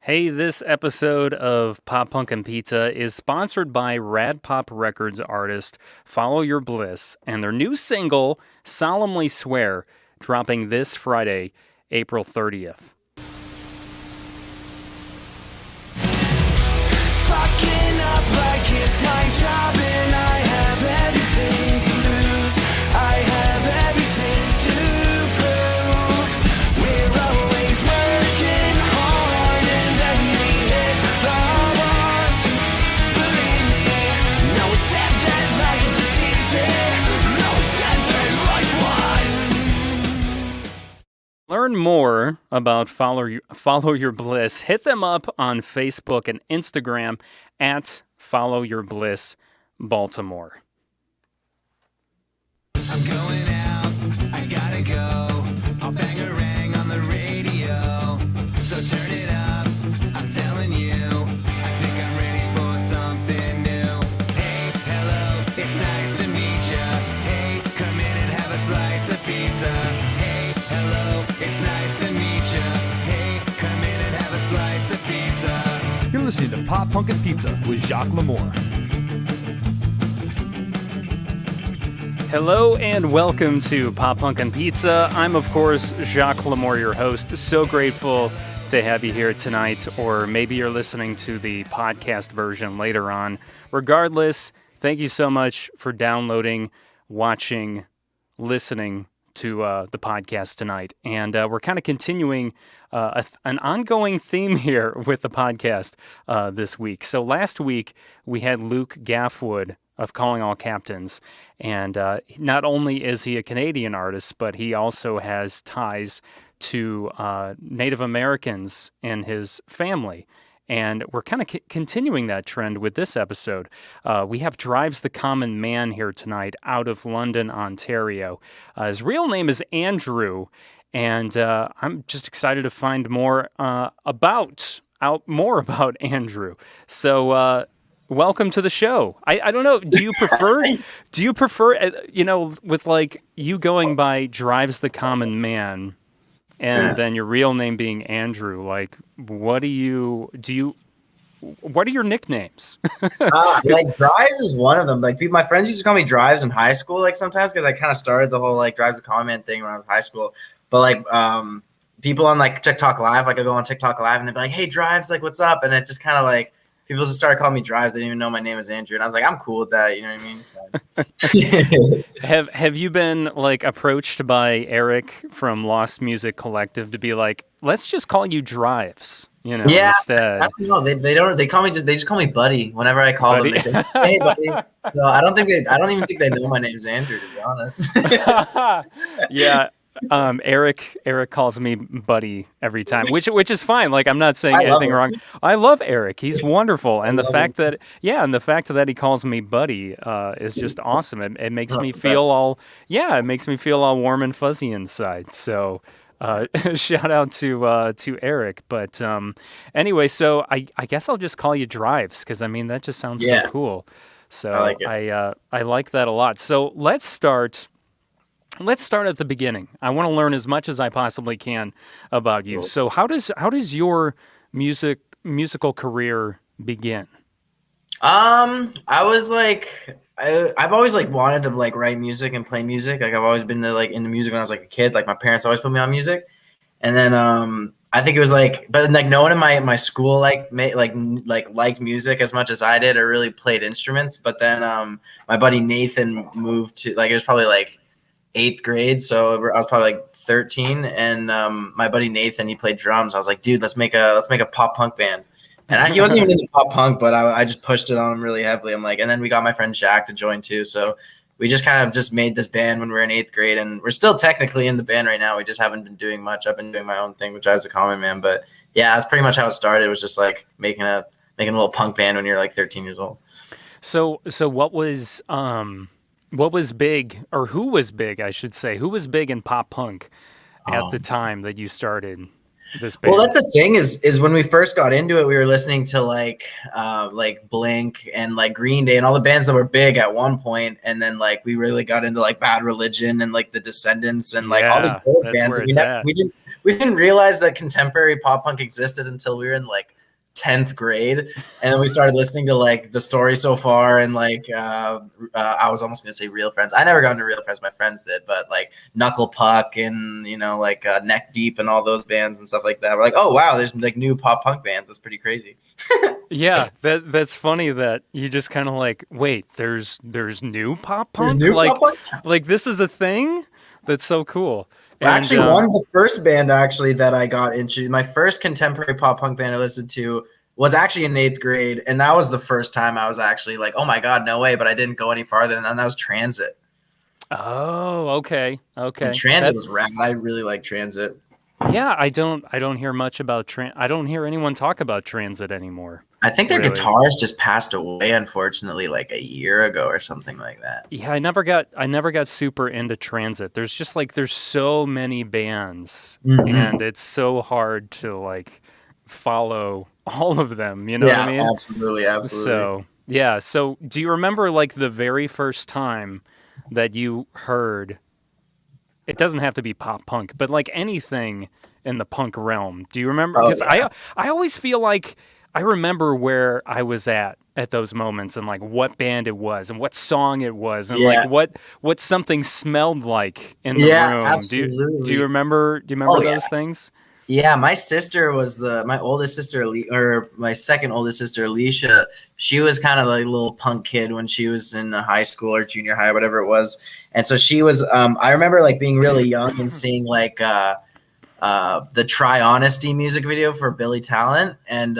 Hey, this episode of Pop Punk and Pizza is sponsored by Rad Pop Records artist Follow Your Bliss and their new single, Solemnly Swear, dropping this Friday, April 30th. Fucking up like it's my job and I have everything to lose. I have everything to prove. We're always working hard and then we hit the bars. Believe me, no said that life is easy. No said that life was. Learn more about Follow Your Bliss. Hit them up on Facebook and Instagram at Follow Your Bliss Baltimore. I'm going out, I gotta go. I'll bang a rang on the radio. So turn it up, I'm telling you. I think I'm ready for something new. Hey, hello, it's nice to meet ya. Hey, come in and have a slice of pizza. Hey, hello, it's nice to meet ya. Hey, come in and have a slice of pizza. You're listening to Pop Punk and Pizza with Jacques Lamour. Hello and welcome to Pop Punk and Pizza. I'm, of course, Jacques Lamour, your host. So grateful to have you here tonight, or maybe you're listening to the podcast version later on. Regardless, thank you so much for downloading, watching, listening to the podcast tonight. And we're kind of continuing an ongoing theme here with the podcast this week. So last week, we had Luke Gaffwood of Calling All Captains. And not only is he a Canadian artist, but he also has ties to Native Americans in his family. And we're kind of continuing that trend with this episode. We have Drives the Common Man here tonight out of London, Ontario. His real name is Andrew, and I'm just excited to find more about Andrew. So welcome to the show. I don't know. Do you prefer, with like you going by Drives the Common Man and then your real name being Andrew, like what are your nicknames? Like Drives is one of them. Like my friends used to call me Drives in high school, like sometimes because I kind of started the whole like Drives the Common Man thing when I was in high school. But like people on like TikTok Live, like I go on TikTok Live and they'd be like, "Hey Drives, like what's up?" And it just kind of like people just started calling me Drives. They didn't even know my name was Andrew. And I was like, I'm cool with that. You know what I mean? It's fine. Have you been like approached by Eric from Lost Music Collective to be like, let's just call you Drives, yeah, instead? I don't know. They just call me Buddy whenever I call them. They say, "Hey Buddy." So I don't even think they know my name's Andrew, to be honest. Yeah. Eric calls me Buddy every time, which is fine. Like, I'm not saying anything wrong. I love Eric. He's wonderful. And the fact that he calls me Buddy is just awesome. It makes me feel all warm and fuzzy inside. So shout out to Eric. But anyway, so I guess I'll just call you Drives, because I mean that just sounds so cool. So I like it. I like that a lot. So let's start at the beginning. I want to learn as much as I possibly can about you. Cool. So how does your musical career begin? I was like, I've always like wanted to like write music and play music. Like I've always been into music when I was like a kid. Like my parents always put me on music, and then I think it was like, but like no one in my school liked music as much as I did or really played instruments. But then my buddy Nathan moved to, like, it was probably like 8th grade, so I was probably like 13, and my buddy Nathan, he played drums. I was like, dude, let's make a pop punk band. And he wasn't even into pop punk, but I just pushed it on him really heavily. I'm like, and then we got my friend Jack to join too. So we just kind of just made this band when we were in 8th grade, and we're still technically in the band right now. We just haven't been doing much. I've been doing my own thing, which I was a common man. But yeah, that's pretty much how it started. It was just like making a little punk band when you're like 13 years old. So what was big, or who was big, I should say? Who was big in pop punk at the time that you started this band? Well, that's the thing is when we first got into it, we were listening to like Blink and like Green Day and all the bands that were big at one point, and then like we really got into like Bad Religion and like the Descendants and like all these old bands. We didn't realize that contemporary pop punk existed until we were in like 10th grade, and then we started listening to like The Story So Far and like I was almost gonna say Real Friends. I never got into Real Friends, my friends did, but like Knuckle Puck and like Neck Deep and all those bands and stuff like that. We're like, oh wow, there's like new pop punk bands. That's pretty crazy. Yeah, that's funny that you just kind of like, wait, there's new pop There's punk? new Like pop punk. like this is a thing? That's so cool. Well, And actually, one of the first band actually that I got into, my first contemporary pop punk band I listened to was actually in 8th grade, and that was the first time I was actually like, oh my god, no way! But I didn't go any farther, and then that was Transit. oh, okay. And Transit was rad. I really like Transit. Yeah, I don't hear much about I don't hear anyone talk about Transit anymore. I think their Really? guitarist just passed away, unfortunately, like a year ago or something like that. Yeah, I never got super into Transit. There's just like there's so many bands Mhm. and it's so hard to like follow all of them, you know what I mean? Absolutely. So, yeah, so do you remember like the very first time that you heard, it doesn't have to be pop punk, but like anything in the punk realm? Do you remember? Oh, Because I always feel like I remember where I was at those moments and like what band it was and what song it was and Yeah. like what something smelled like in the Yeah, room. absolutely. Do you remember Oh, those things? Yeah, my sister was my oldest sister, or my second oldest sister, Alicia. She was kind of like a little punk kid when she was in high school or junior high, whatever it was. And so she was. I remember like being really young and seeing like the Try Honesty music video for Billy Talent and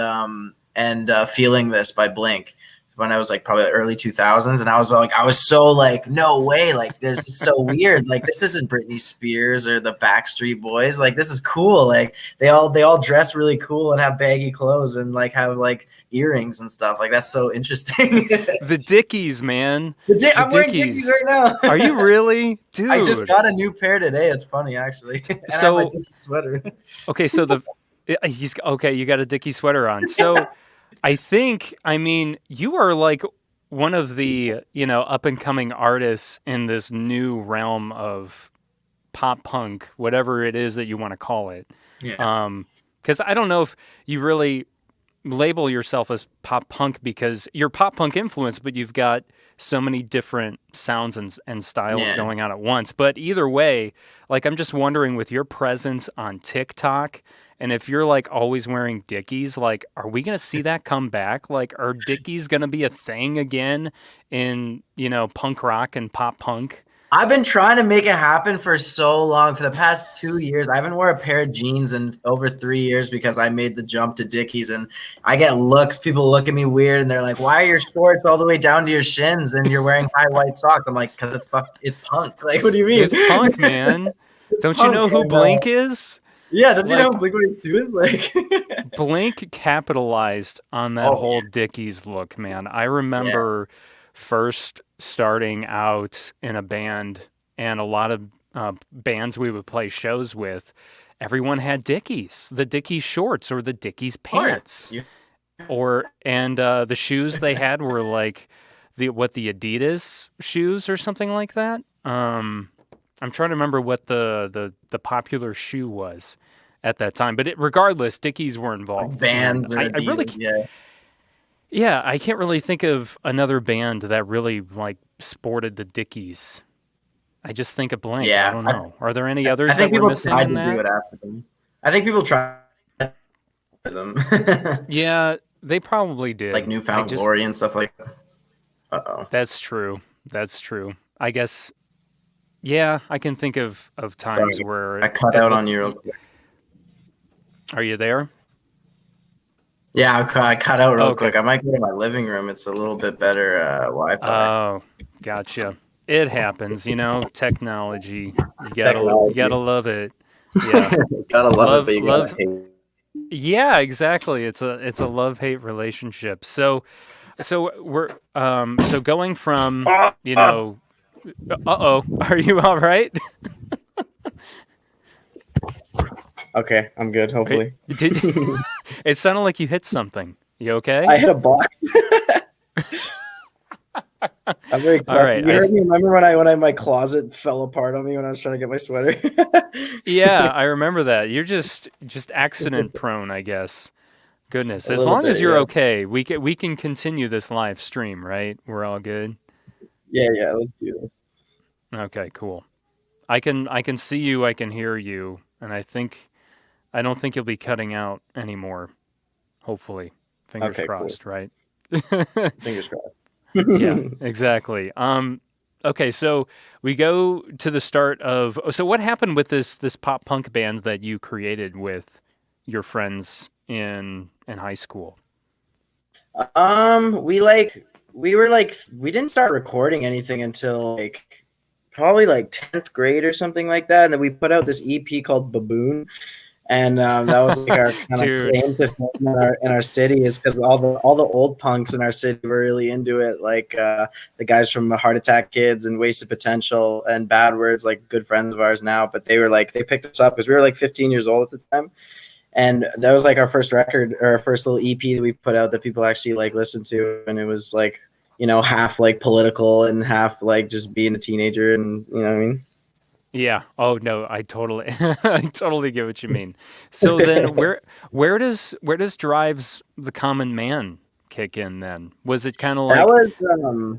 Feeling This by Blink when I was like probably early 2000s, and I was so like, no way, like this is so weird, like this isn't Britney Spears or the Backstreet Boys, like this is cool, like they all dress really cool and have baggy clothes and like have like earrings and stuff, like that's so interesting. The Dickies, man. I'm wearing Dickies right now. Are you really? Dude. I just got a new pair today. It's funny actually. And I have my Dickie sweater. Okay, so he's okay, you got a Dickie sweater on. So I mean, you are like one of the, up and coming artists in this new realm of pop punk, whatever it is that you want to call it. Yeah. Because I don't know if you really label yourself as pop punk because you're pop punk influenced, but you've got so many different sounds and styles going on at once. But either way, like I'm just wondering with your presence on TikTok, and if you're like always wearing Dickies, like are we gonna see that come back? Like are Dickies gonna be a thing again in punk rock and pop punk? I've been trying to make it happen for so long. For the past 2 years, I haven't worn a pair of jeans in over 3 years because I made the jump to Dickies, and I get looks. People look at me weird, and they're like, "Why are your shorts all the way down to your shins and you're wearing high white socks?" I'm like, "Cause it's punk." Like, what do you mean? It's punk, man. Don't you punk, know who I know. Blink is? Yeah, don't you know who Blink-182 is? Like, Blink capitalized on that whole Dickies look, man. I remember first starting out in a band, and a lot of bands we would play shows with, everyone had Dickies, the Dickies shorts or the Dickies pants, and the shoes they had were like the Adidas shoes or something like that. I'm trying to remember what the popular shoe was at that time, but regardless, Dickies were involved. Like Vans or I really, yeah, I can't really think of another band that really like sported the Dickies. I just think of Blink. Yeah, I don't know. Are there any others I think that we're people missing tried in to that? do it after them. I think people tried them. Yeah, they probably did. Like Newfound Glory and stuff like that. Uh-oh. That's true. I guess, yeah, I can think of times where... I cut out on you real quick. Are you there? Yeah, I cut out real quick. I might go to my living room. It's a little bit better Wi-Fi. Oh, gotcha. It happens, technology. You gotta love it. Yeah. Gotta love it, but you gotta hate it. Yeah, exactly. It's a love-hate relationship. So we're so going from, are you all right? Okay, I'm good, hopefully. It sounded like you hit something. You okay? I hit a box. I'm very glad. All right, You heard me. Remember when my closet fell apart on me when I was trying to get my sweater? Yeah, I remember that. You're just accident prone, I guess. Goodness. A As little long as bit, you're yeah. okay, we can continue this live stream, right? We're all good. Yeah, yeah. Let's do this. Okay, cool. I can see you, I can hear you, and I don't think you'll be cutting out anymore, hopefully. Fingers Okay, cool. crossed, right? Fingers crossed. Yeah, exactly. Okay, so we go to the start of so what happened with this pop punk band that you created with your friends in high school? We didn't start recording anything until like probably like 10th grade or something like that, and then we put out this EP called Baboon, and that was like our kind of Dude. claim to fame in our city is because all the old punks in our city were really into it, like the guys from the Heart Attack Kids and Wasted Potential and Bad Words, like good friends of ours now, but they were like they picked us up because we were like 15 years old at the time. And that was like our first record or our first little EP that we put out that people actually like listened to, and it was like half like political and half like just being a teenager, and you know what I mean. Yeah. Oh no, I totally I totally get what you mean. So then where does Drives the Common Man kick in then? Was it kind of That like was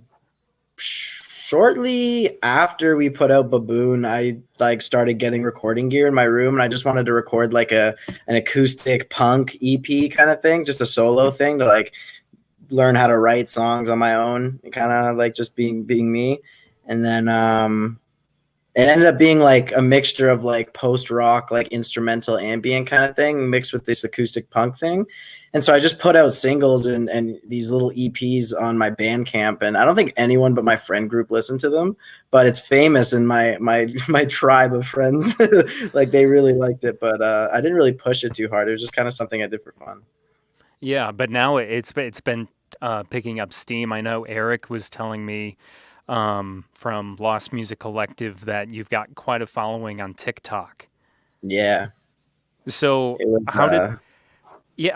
shortly after we put out Baboon. I like started getting recording gear in my room, and I just wanted to record like an acoustic punk EP kind of thing, just a solo thing to like learn how to write songs on my own, kind of like just being me. And then it ended up being like a mixture of like post rock, like instrumental ambient kind of thing mixed with this acoustic punk thing. And so I just put out singles and these little EPs on my Bandcamp, and I don't think anyone but my friend group listened to them, but it's famous in my tribe of friends. Like they really liked it, but I didn't really push it too hard. It was just kind of something I did for fun. yeah, but now it's been picking up steam. I know Eric was telling me from Lost Music Collective that you've got quite a following on TikTok. Yeah, So it was.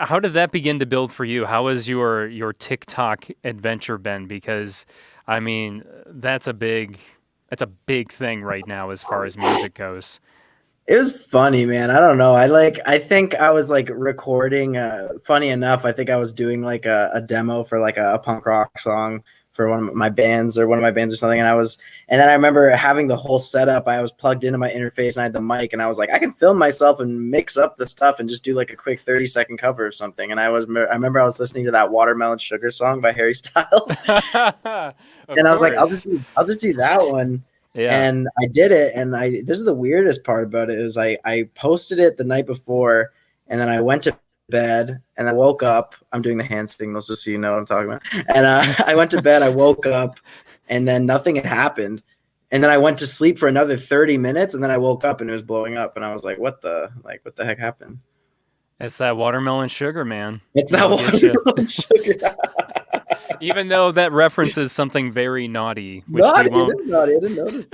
how did that begin to build for you? How has your TikTok adventure been? Because I mean, that's a big thing right now as far as music goes. It was funny, man. I don't know. I think I was like recording funny enough, I think I was doing like a demo for like a punk rock song for one of my bands or something. And then I remember having the whole setup. I was plugged into my interface and I had the mic, and I was like, I can film myself and mix up the stuff and just do like a quick 30-second cover of something. And I remember I was listening to that Watermelon Sugar song by Harry Styles. Of And I was like, course. I'll just do that one. Yeah. And I did it. And this is the weirdest part about it is I posted it the night before, and then I went to bed and I woke up. I'm doing the hand signals just so you know what I'm talking about. And I went to bed, I woke up, and then nothing had happened. And then I went to sleep for another 30 minutes, and then I woke up and it was blowing up. And I was like, what the heck happened? It's that watermelon sugar, man. It's that It'll get you. watermelon sugar. Even though that references something very naughty, which we Naughty, it won't. is naughty. I didn't notice.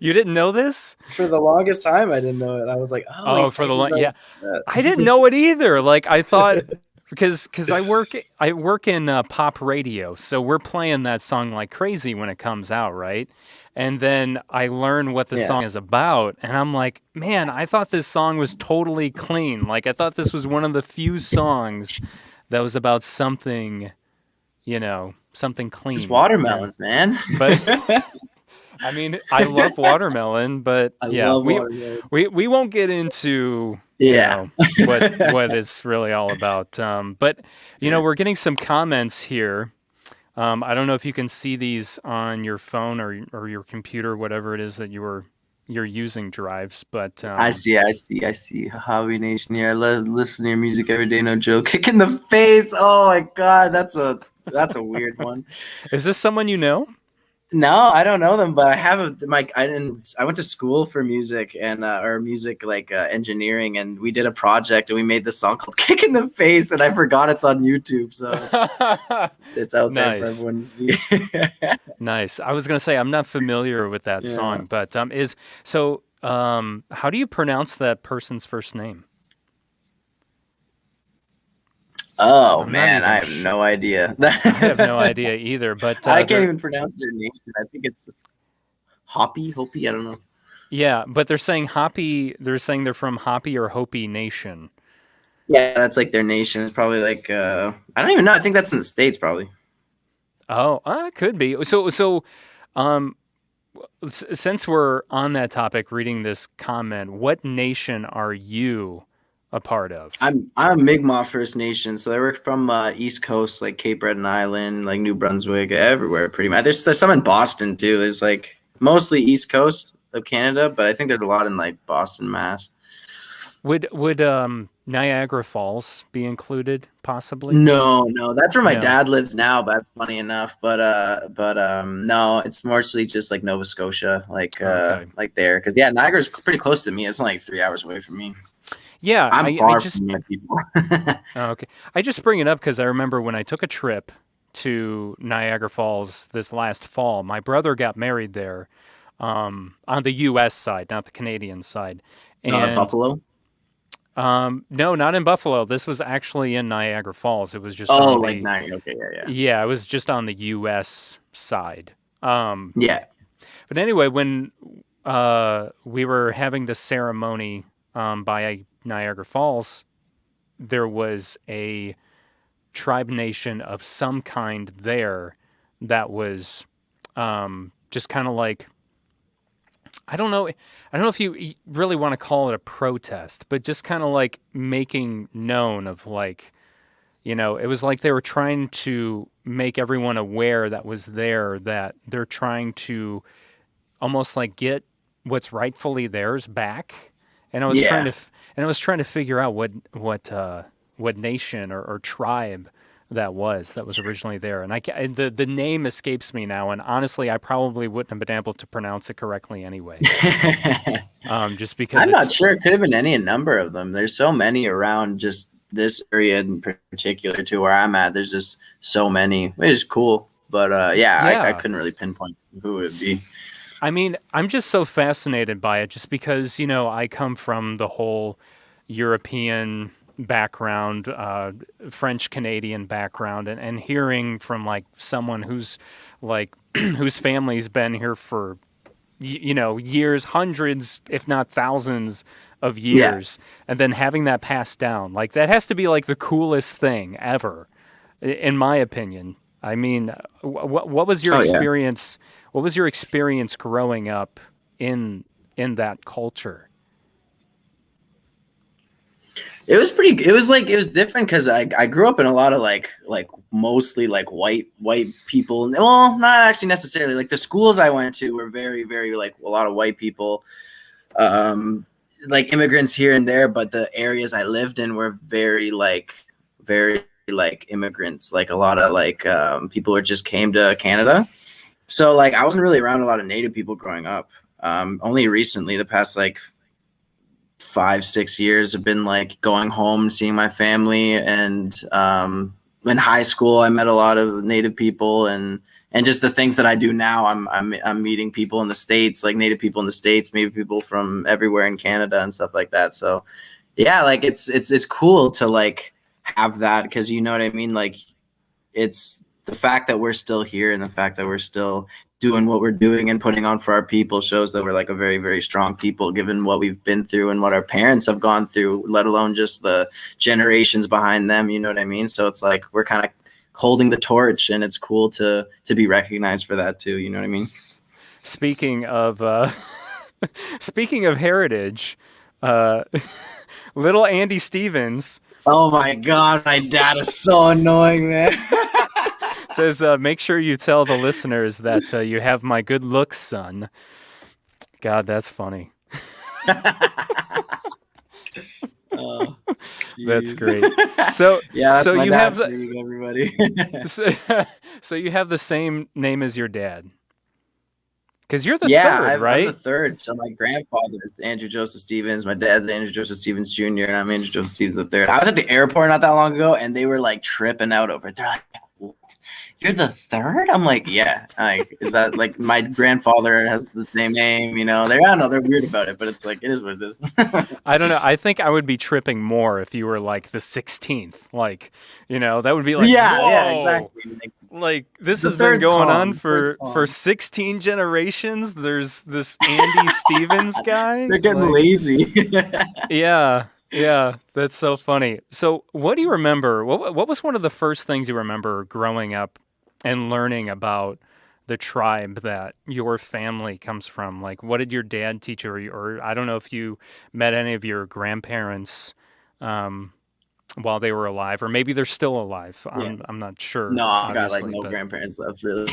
You didn't know this? For the longest time, I didn't know it. I was like, oh, Oh, he's for the talking yeah. about I didn't know it either. Like I thought, because I work in pop radio, so we're playing that song like crazy when it comes out, right? And then I learn what the Yeah. song is about, and I'm like, man, I thought this song was totally clean. Like I thought this was one of the few songs that was about something, something Just clean. watermelons, man. But I mean, I love watermelon, but I yeah, love we watermelon. we won't get into Yeah. what it's really all about. But we're getting some comments here. I don't know if you can see these on your phone or your computer, whatever it is that you're using Drives. But I see. Hobby Nation here. I love listening to your music every day. No joke. Kick in the face. Oh my god, that's a weird one. is this someone you know? No, I don't know them, but I have I went to school for music and or music like engineering, and we did a project and we made this song called "Kick in the Face," and I forgot it's on YouTube, so it's out there for Nice. everyone to see. Nice. I was gonna say I'm not familiar with that Yeah. song, but how do you pronounce that person's first name? Oh I'm not man, even I have no idea. I have no idea either, but I can't even pronounce their nation. I think it's Hoppy. I don't know. but they're saying Hoppy. They're saying they're from Hoppy or Hopi Nation. Yeah, that's like their nation. It's probably like I don't even know. I think that's in the States probably. Oh, it could be. Um, since we're on that topic, reading this comment, what nation are you a part of? I'm Mi'kmaq First Nation, so they were from East Coast, like Cape Breton Island, like New Brunswick, everywhere pretty much. There's some in Boston too. There's like mostly East Coast of Canada, but I think there's a lot in like Boston, Mass. Would Niagara Falls be included possibly? No, that's where my No. dad lives now. But that's funny enough. But no, it's mostly just like Nova Scotia, Okay. like there, because yeah, Niagara's pretty close to me. It's only like 3 hours away from me. Yeah, I'm I far just from my people. oh, okay. I just bring it up because I remember when I took a trip to Niagara Falls this last fall. My brother got married there, on the U.S. side, not the Canadian side, and Buffalo. no, not in Buffalo. This was actually in Niagara Falls. It was just Oh, on like the Niagara. Okay, yeah, yeah, it was just on the U.S. side. yeah. But anyway, when we were having this ceremony by Niagara Falls, there was a tribe nation of some kind there that was just kind of like I don't know. I don't know if you really want to call it a protest, but just kind of like making known of like, it was like they were trying to make everyone aware that was there that they're trying to almost like get what's rightfully theirs back. And I was trying Yeah. to, and I was trying to figure out what nation or tribe that was originally there. And the name escapes me now. And honestly, I probably wouldn't have been able to pronounce it correctly anyway. Just because I'm not it's sure. It could have been any number of them. There's so many around just this area in particular to where I'm at. There's just so many, which is cool. But I yeah. couldn't really pinpoint who it would be. I mean, I'm just so fascinated by it just because, I come from the whole European background, French Canadian background, and hearing from like someone who's like, whose family's been here for, years, hundreds, if not thousands of years, and then having that passed down, like that has to be like the coolest thing ever, in my opinion. I mean, what was your experience? What was your experience growing up in that culture? It was it was different because I grew up in a lot of like mostly like white people. Well, not actually necessarily. Like the schools I went to were very, very like a lot of white people, like immigrants here and there. But the areas I lived in were very like immigrants. Like a lot of like people who just came to Canada. So like I wasn't really around a lot of Native people growing up. Only recently, the past like 5-6 years, have been like going home, seeing my family, and in high school I met a lot of Native people, and just the things that I do now, I'm meeting people in the States, like Native people in the States, maybe people from everywhere in Canada and stuff like that. So yeah, like it's cool to like have that, because you know what I mean, like it's the fact that we're still here and the fact that we're still doing what we're doing and putting on for our people shows that we're like a very, very strong people, given what we've been through and what our parents have gone through, let alone just the generations behind them. You know what I mean? So it's like we're kind of holding the torch, and it's cool to be recognized for that too. You know what I mean? Speaking of speaking of heritage, little Andy Stevens. Oh my God, my dad is so annoying, man. Says, make sure you tell the listeners that you have my good looks, son. God, that's funny. Oh, that's great. So yeah, that's so my you dad have for you, everybody. so you have the same name as your dad. Because you're the Yeah, third, I'm right? the third. So my grandfather is Andrew Joseph Stevens. My dad's Andrew Joseph Stevens Jr. and I'm Andrew Joseph Stevens the third. I was at the airport not that long ago, and they were like tripping out over it. They're like, "You're the third?" I'm like, "Yeah." Like, is that like my grandfather has the same name? You know, I don't know. They're weird about it, but it's like it is what it is. I don't know. I think I would be tripping more if you were like the 16th. Like, that would be like, yeah, whoa! exactly. Like this The has been third's going calm. on The for third's 16 generations. There's this Andy Stevens guy. They're getting like, lazy. yeah. Yeah, that's so funny. So, what do you remember? What was one of the first things you remember growing up and learning about the tribe that your family comes from? Like, what did your dad teach you, or I don't know if you met any of your grandparents um, while they were alive, or maybe they're still alive. Yeah. I'm not sure, No, I got like obviously, no but grandparents left really.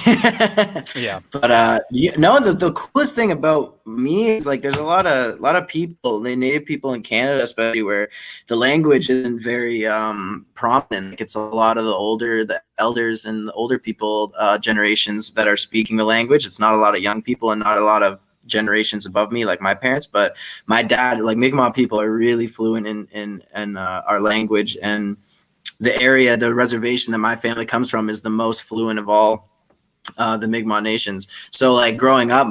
yeah. But no, the coolest thing about me is like there's a lot of people, the native people in Canada especially, where the language isn't very prominent. Like it's a lot of the elders and the older people generations that are speaking the language. It's not a lot of young people and not a lot of generations above me like my parents, but my dad, like Mi'kmaq people are really fluent in our language, and the reservation that my family comes from is the most fluent of all the Mi'kmaq nations. So like growing up,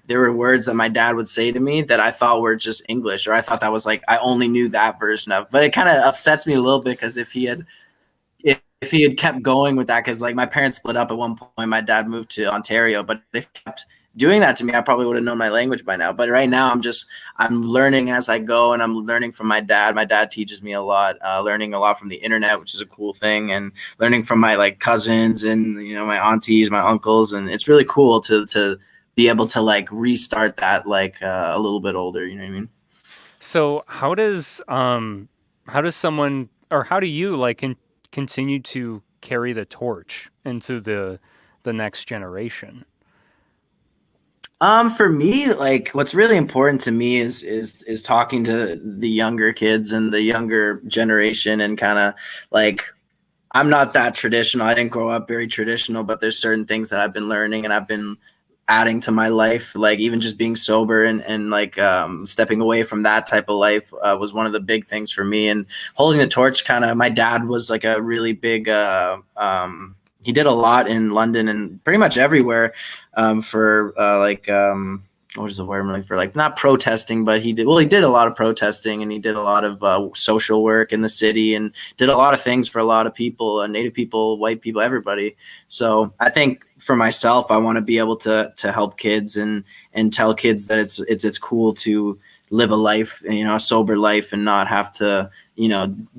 there were words that my dad would say to me that I thought were just English, or I thought that was like I only knew that version of. But it kind of upsets me a little bit because if he had kept going with that, because like my parents split up at one point, my dad moved to Ontario, but if he kept doing that to me, I probably would have known my language by now. But right now, I'm learning as I go, and I'm learning from my dad. My dad teaches me a lot, learning a lot from the internet, which is a cool thing, and learning from my like cousins and my aunties, my uncles, and it's really cool to be able to like restart that like a little bit older. You know what I mean? So, how does someone, or how do you like continue to carry the torch into the next generation? For me, like what's really important to me is talking to the younger kids and the younger generation, and kind of like I'm not that traditional. I didn't grow up very traditional, but there's certain things that I've been learning and I've been adding to my life, like even just being sober and like stepping away from that type of life was one of the big things for me. And holding the torch, kind of, my dad was like a really big he did a lot in London and pretty much everywhere for what is the word I'm looking for? Like not protesting, but he did a lot of protesting, and he did a lot of social work in the city, and did a lot of things for a lot of people, native people, white people, everybody. So I think for myself, I want to be able to help kids and tell kids that it's cool to live a life, a sober life, and not have to,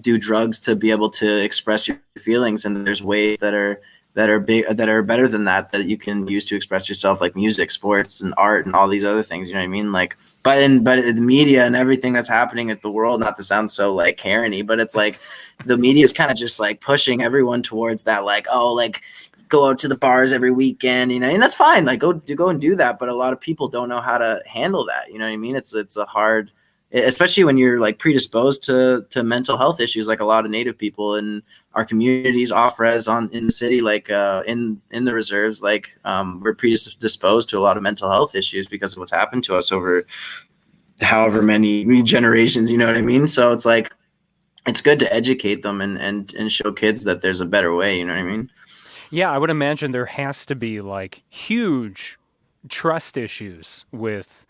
do drugs to be able to express your feelings. And there's ways that are better than that you can use to express yourself, like music, sports, and art, and all these other things. You know what I mean? Like, but in the media and everything that's happening at the world, not to sound so like Karen-y, but it's like the media is kind of just like pushing everyone towards that, like, oh, like go out to the bars every weekend, and that's fine. Like go and do that. But a lot of people don't know how to handle that. You know what I mean? It's a hard, especially when you're like predisposed to mental health issues, like a lot of native people in our communities, off res on in the city, like in the reserves, like we're predisposed to a lot of mental health issues because of what's happened to us over however many generations. You know what I mean? So it's like it's good to educate them and show kids that there's a better way. You know what I mean? Yeah, I would imagine there has to be like huge trust issues with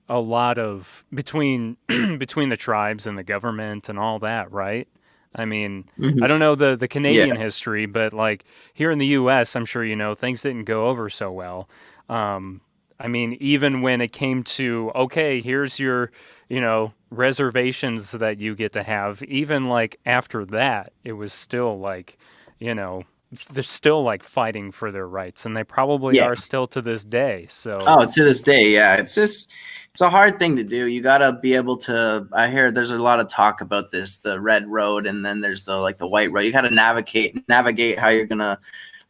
a lot of between between the tribes and the government and all that, right? I mean, I Mm-hmm. don't know the Canadian Yeah. history, but like here in the US, I'm sure you know things didn't go over so well. Um, I mean, even when it came to, okay, here's your, reservations that you get to have, even like after that, it was still like, you know, they're still like fighting for their rights, and they probably Yeah. are still to this day. So, Oh, to this day, yeah. It's a hard thing to do. You gotta be able to. I hear there's a lot of talk about this, the red road, and then there's the white road. You gotta navigate how you're gonna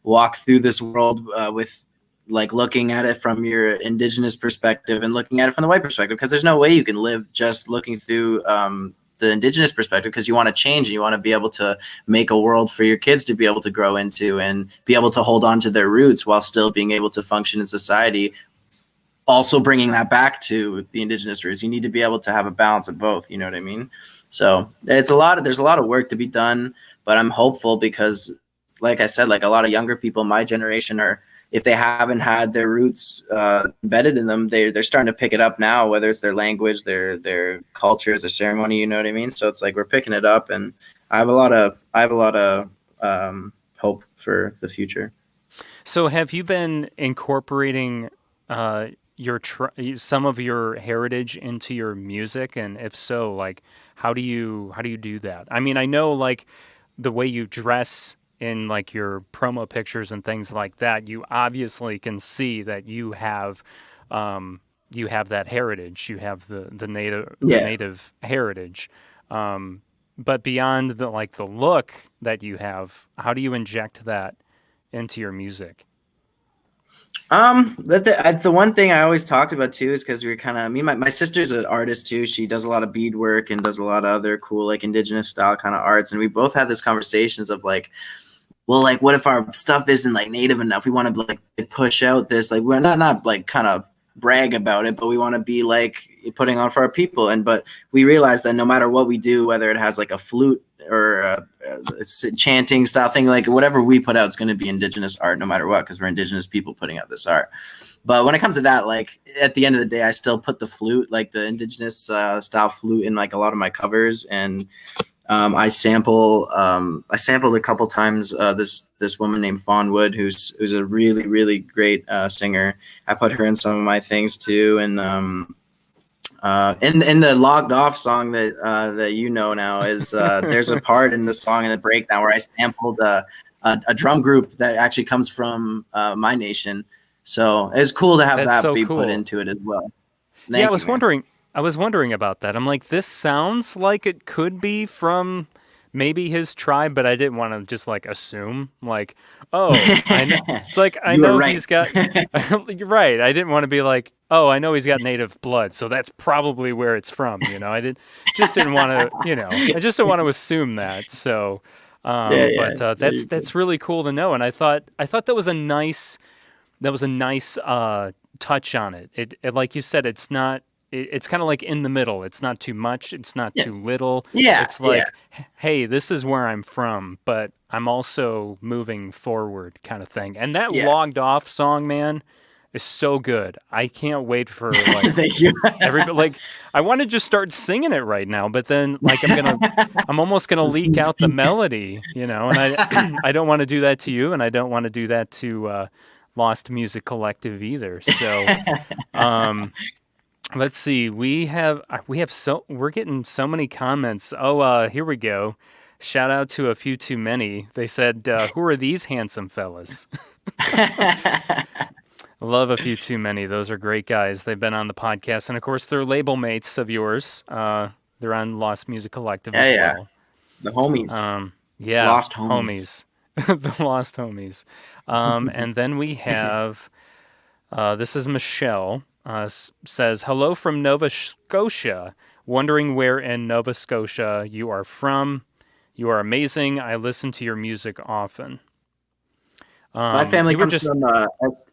walk through this world with like looking at it from your indigenous perspective and looking at it from the white perspective, because there's no way you can live just looking through the indigenous perspective, because you want to change and you want to be able to make a world for your kids to be able to grow into and be able to hold on to their roots while still being able to function in society, also bringing that back to the indigenous roots. You need to be able to have a balance of both. You know what I mean? So there's a lot of work to be done, but I'm hopeful because, like I said, like a lot of younger people, my generation, are, if they haven't had their roots embedded in them, they're starting to pick it up now, whether it's their language, their cultures, their ceremony. You know what I mean? So it's like we're picking it up, and I have a lot of hope for the future. so have you been incorporating some of your heritage into your music? And if so, like, how do you do that? I mean, I know like the way you dress in like your promo pictures and things like that, you obviously can see that you have that heritage. You have the Yeah. native heritage. But beyond the look that you have, how do you inject that into your music? But the one thing I always talked about too is because we were kind of, I mean, my sister's an artist too. She does a lot of beadwork and does a lot of other cool, like indigenous style kind of arts. And we both had this conversations of like, well, like, what if our stuff isn't like native enough? We want to like push out this, like, we're not like kind of brag about it, but we want to be like putting on for our people. But we realized that no matter what we do, whether it has like a flute or a chanting style thing, like whatever we put out is going to be indigenous art no matter what, because we're indigenous people putting out this art. But when it comes to that, like at the end of the day, I still put the flute, like the indigenous style flute, in like a lot of my covers. And I sampled a couple times this woman named Fawn Wood, who's a really, really great singer. I put her in some of my things too. And in the Logged Off song that you know now is there's a part in the song in the breakdown where I sampled a drum group that actually comes from my nation. So it's cool to have That's that so be cool. put into it as well. Yeah, Thank you, man. I was wondering about that. I'm like, this sounds like it could be from maybe his tribe, but I didn't want to just like assume like, oh, I know. It's like I You were know right. he's got. You're right. I didn't want to be like, oh, I know he's got native blood, so that's probably where it's from. Just didn't want to. I just didn't want to assume that. So, Yeah, yeah. but Yeah, you're good. that's really cool to know, and I thought that was a nice touch on it. It like you said, it's kind of like in the middle. It's not too much. It's not Yeah, too little. yeah, It's yeah, like, hey, this is where I'm from, but I'm also moving forward, kind of thing. And that yeah. Logged Off song, man, is so good. I can't wait for like Thank you. everybody. Like, I want to just start singing it right now, but then like I'm almost gonna leak Sneak out the peek. melody, and I don't want to do that to you, and I don't want to do that to Lost Music Collective either. So. Um, Let's see. We're getting so many comments. Oh, here we go. Shout out to A Few Too Many. They said, "Who are these handsome fellas?" Love A Few Too Many. Those are great guys. They've been on the podcast, and of course, they're label mates of yours. They're on Lost Music Collective Yeah, as yeah. well. The homies. Yeah, Lost homies. homies, the Lost Homies. And then we have this is Michelle. Says, hello from Nova Scotia. Wondering where in Nova Scotia you are from. You are amazing. I listen to your music often. My family You were comes just from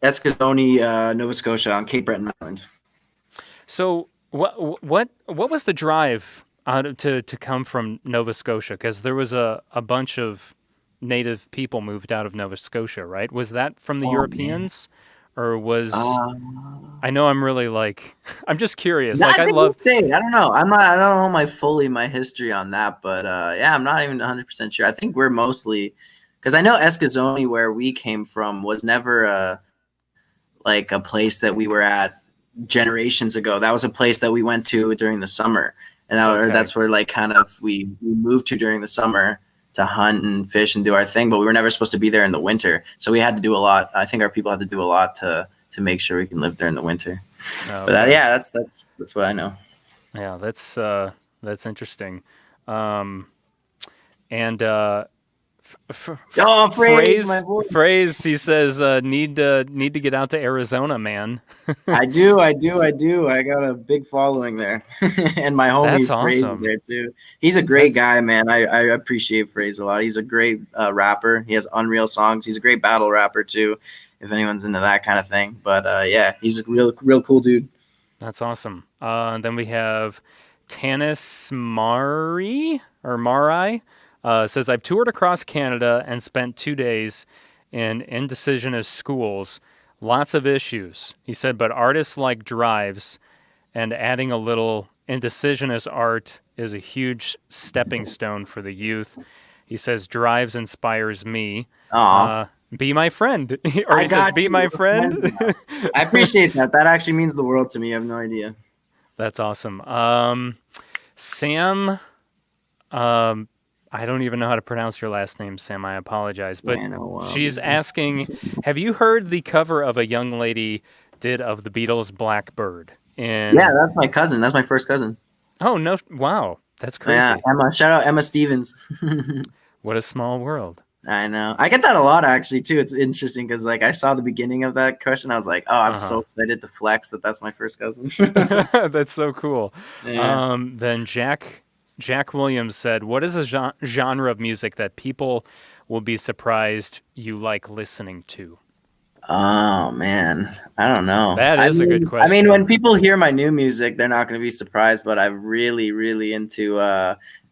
Eskasoni, Nova Scotia, on Cape Breton Island. so what was the drive to come from Nova Scotia? Because there was a bunch of native people moved out of Nova Scotia, right? Was that from the Oh man. Europeans, or was Uh, I know I'm really like I'm just curious. no, Like I I think love it's stayed. I don't know. I don't know my history on that, but yeah, I'm not even 100% sure. I think we're mostly because I know Eskasoni, where we came from, was never like a place that we were at generations ago. That was a place that we went to during the summer, and okay. that's where like kind of we moved to during the summer to hunt and fish and do our thing. But we were never supposed to be there in the winter, so we had to do a lot. I think our people had to do a lot to make sure we can live there in the winter. But Okay. yeah, that's what I know. Yeah, that's interesting. Um, and Oh, praise my phrase voice. phrase he says need to get out to Arizona, man. I do, I do, I do. I got a big following there, and my That's homie Fraser awesome. there too. He's a great That's guy, man. I appreciate Fraser a lot. He's a great rapper. He has unreal songs. He's a great battle rapper too, if anyone's into that kind of thing. But yeah, he's a real cool dude. that's awesome. Then we have Tanis Mari or Marai says I've toured across Canada and spent 2 days in indecisionist schools. Lots of issues. He said, but artists like drives and adding a little indecisionist art is a huge stepping stone for the youth. He says drives inspires me. Aw, Be my friend. Or I he says, got be you. my We're friends friend. now. I appreciate that. That actually means the world to me. I have no idea. That's awesome. Sam, I don't even know how to pronounce your last name, Sam. I apologize. But Yeah, no, she's asking, have you heard the cover of a young lady did of the Beatles' Blackbird? yeah, that's my cousin. That's my first cousin. Oh, no. Wow. That's Yeah, crazy. Emma. Shout out Emma Stevens. What a small world. I know. I get that a lot actually too. It's interesting because like I saw the beginning of that question. I was like, oh, I'm so excited to flex that that's my first cousin. That's so cool. Yeah. Then Jack Williams said, what is a genre of music that people will be surprised you like listening to? Oh man, I don't know. That is a good I mean, question. when people hear my new music, they're not going to be surprised. But I'm really, really into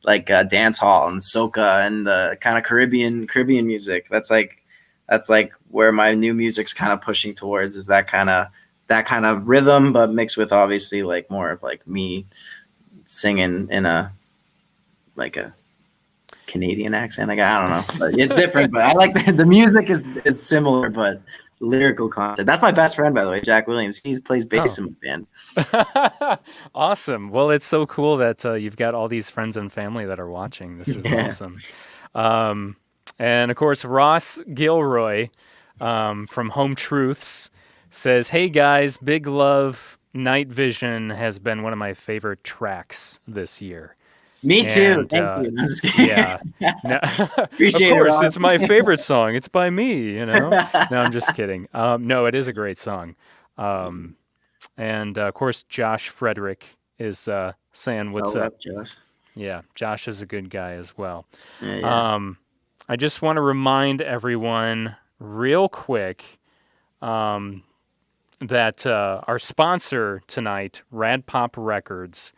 dance hall and soca and the kind of Caribbean music. That's like where my new music's kind of pushing towards is that kind of rhythm, but mixed with obviously like more of like me singing in a Canadian accent. Like I don't know, but it's different. But I like the music is similar, but lyrical content. That's my best friend, by the way, Jack Williams. He plays bass in my band. Awesome. Well, it's so cool that you've got all these friends and family that are watching. This is awesome. And of course, Ross Gilroy from Home Truths says, hey guys, big love. Night Vision has been one of my favorite tracks this year. Me too. Thank you. I'm just kidding. Yeah. No, Appreciate of course, it, it's my favorite song. It's by me, No, I'm just kidding. No, it is a great song. And of course, Josh Frederick is saying what's up. Josh. Yeah, Josh is a good guy as well. Yeah. I just want to remind everyone real quick that our sponsor tonight, Rad Pop Records,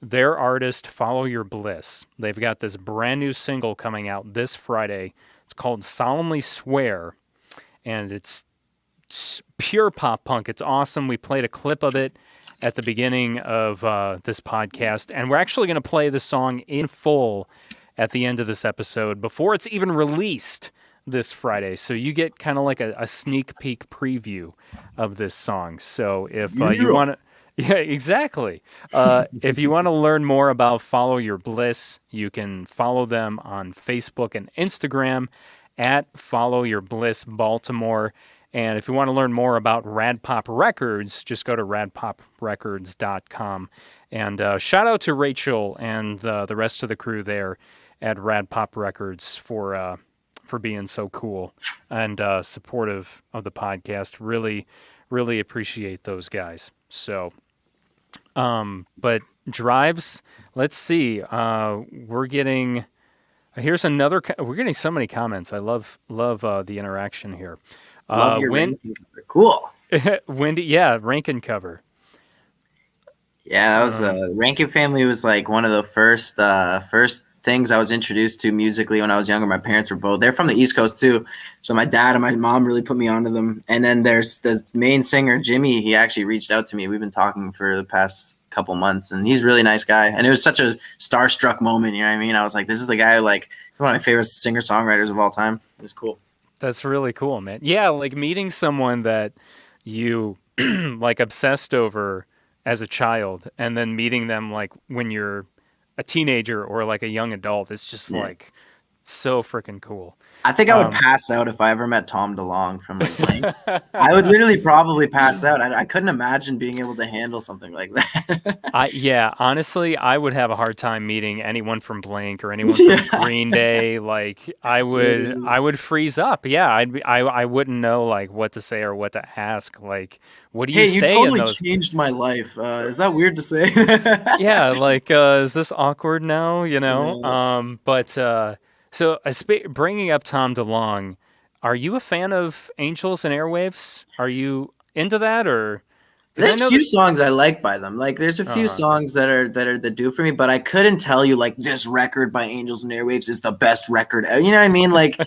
their artist, Follow Your Bliss. They've got this brand new single coming out this Friday. It's called Solemnly Swear, and it's pure pop punk. It's awesome. We played a clip of it at the beginning of this podcast, and we're actually going to play the song in full at the end of this episode before it's even released this Friday. So you get kind of like a sneak peek preview of this song. So if you want to... Yeah, exactly. If you want to learn more about Follow Your Bliss, you can follow them on Facebook and Instagram at Follow Your Bliss Baltimore. And if you want to learn more about Rad Pop Records, just go to radpoprecords.com. And shout out to Rachel and the rest of the crew there at Rad Pop Records for being so cool and supportive of the podcast. Really, really appreciate those guys. So, but drives, let's see. We're getting we're getting so many comments. I love the interaction here. Love your ranking cover. Cool. Wendy, yeah, Rankin cover. Yeah, that was Rankin Family was like one of the first things I was introduced to musically when I was younger. My parents were they're from the East Coast too. So my dad and my mom really put me onto them. And then there's the main singer, Jimmy. He actually reached out to me. We've been talking for the past couple months, and he's a really nice guy. And it was such a starstruck moment. You know what I mean? I was like, this is the guy who, like, one of my favorite singer-songwriters of all time. It was cool. That's really cool, man. Yeah, like meeting someone that you like obsessed over as a child, and then meeting them like when you're a teenager or like a young adult, it's just like so freaking cool. I think I would pass out if I ever met Tom DeLonge from like Blink. I would literally probably pass out. I couldn't imagine being able to handle something like that. Honestly, I would have a hard time meeting anyone from Blink or anyone from Green Day. Like I would freeze up. Yeah, I wouldn't know like what to say or what to ask. Like, what do you say? You totally in those... changed my life. Is that weird to say? Yeah, like is this awkward now? So, bringing up Tom DeLonge, are you a fan of Angels and Airwaves? Are you into that, or? There's a few songs I like by them. Like, there's a few songs that do for me, but I couldn't tell you like this record by Angels and Airwaves is the best record. You know what I mean? Like,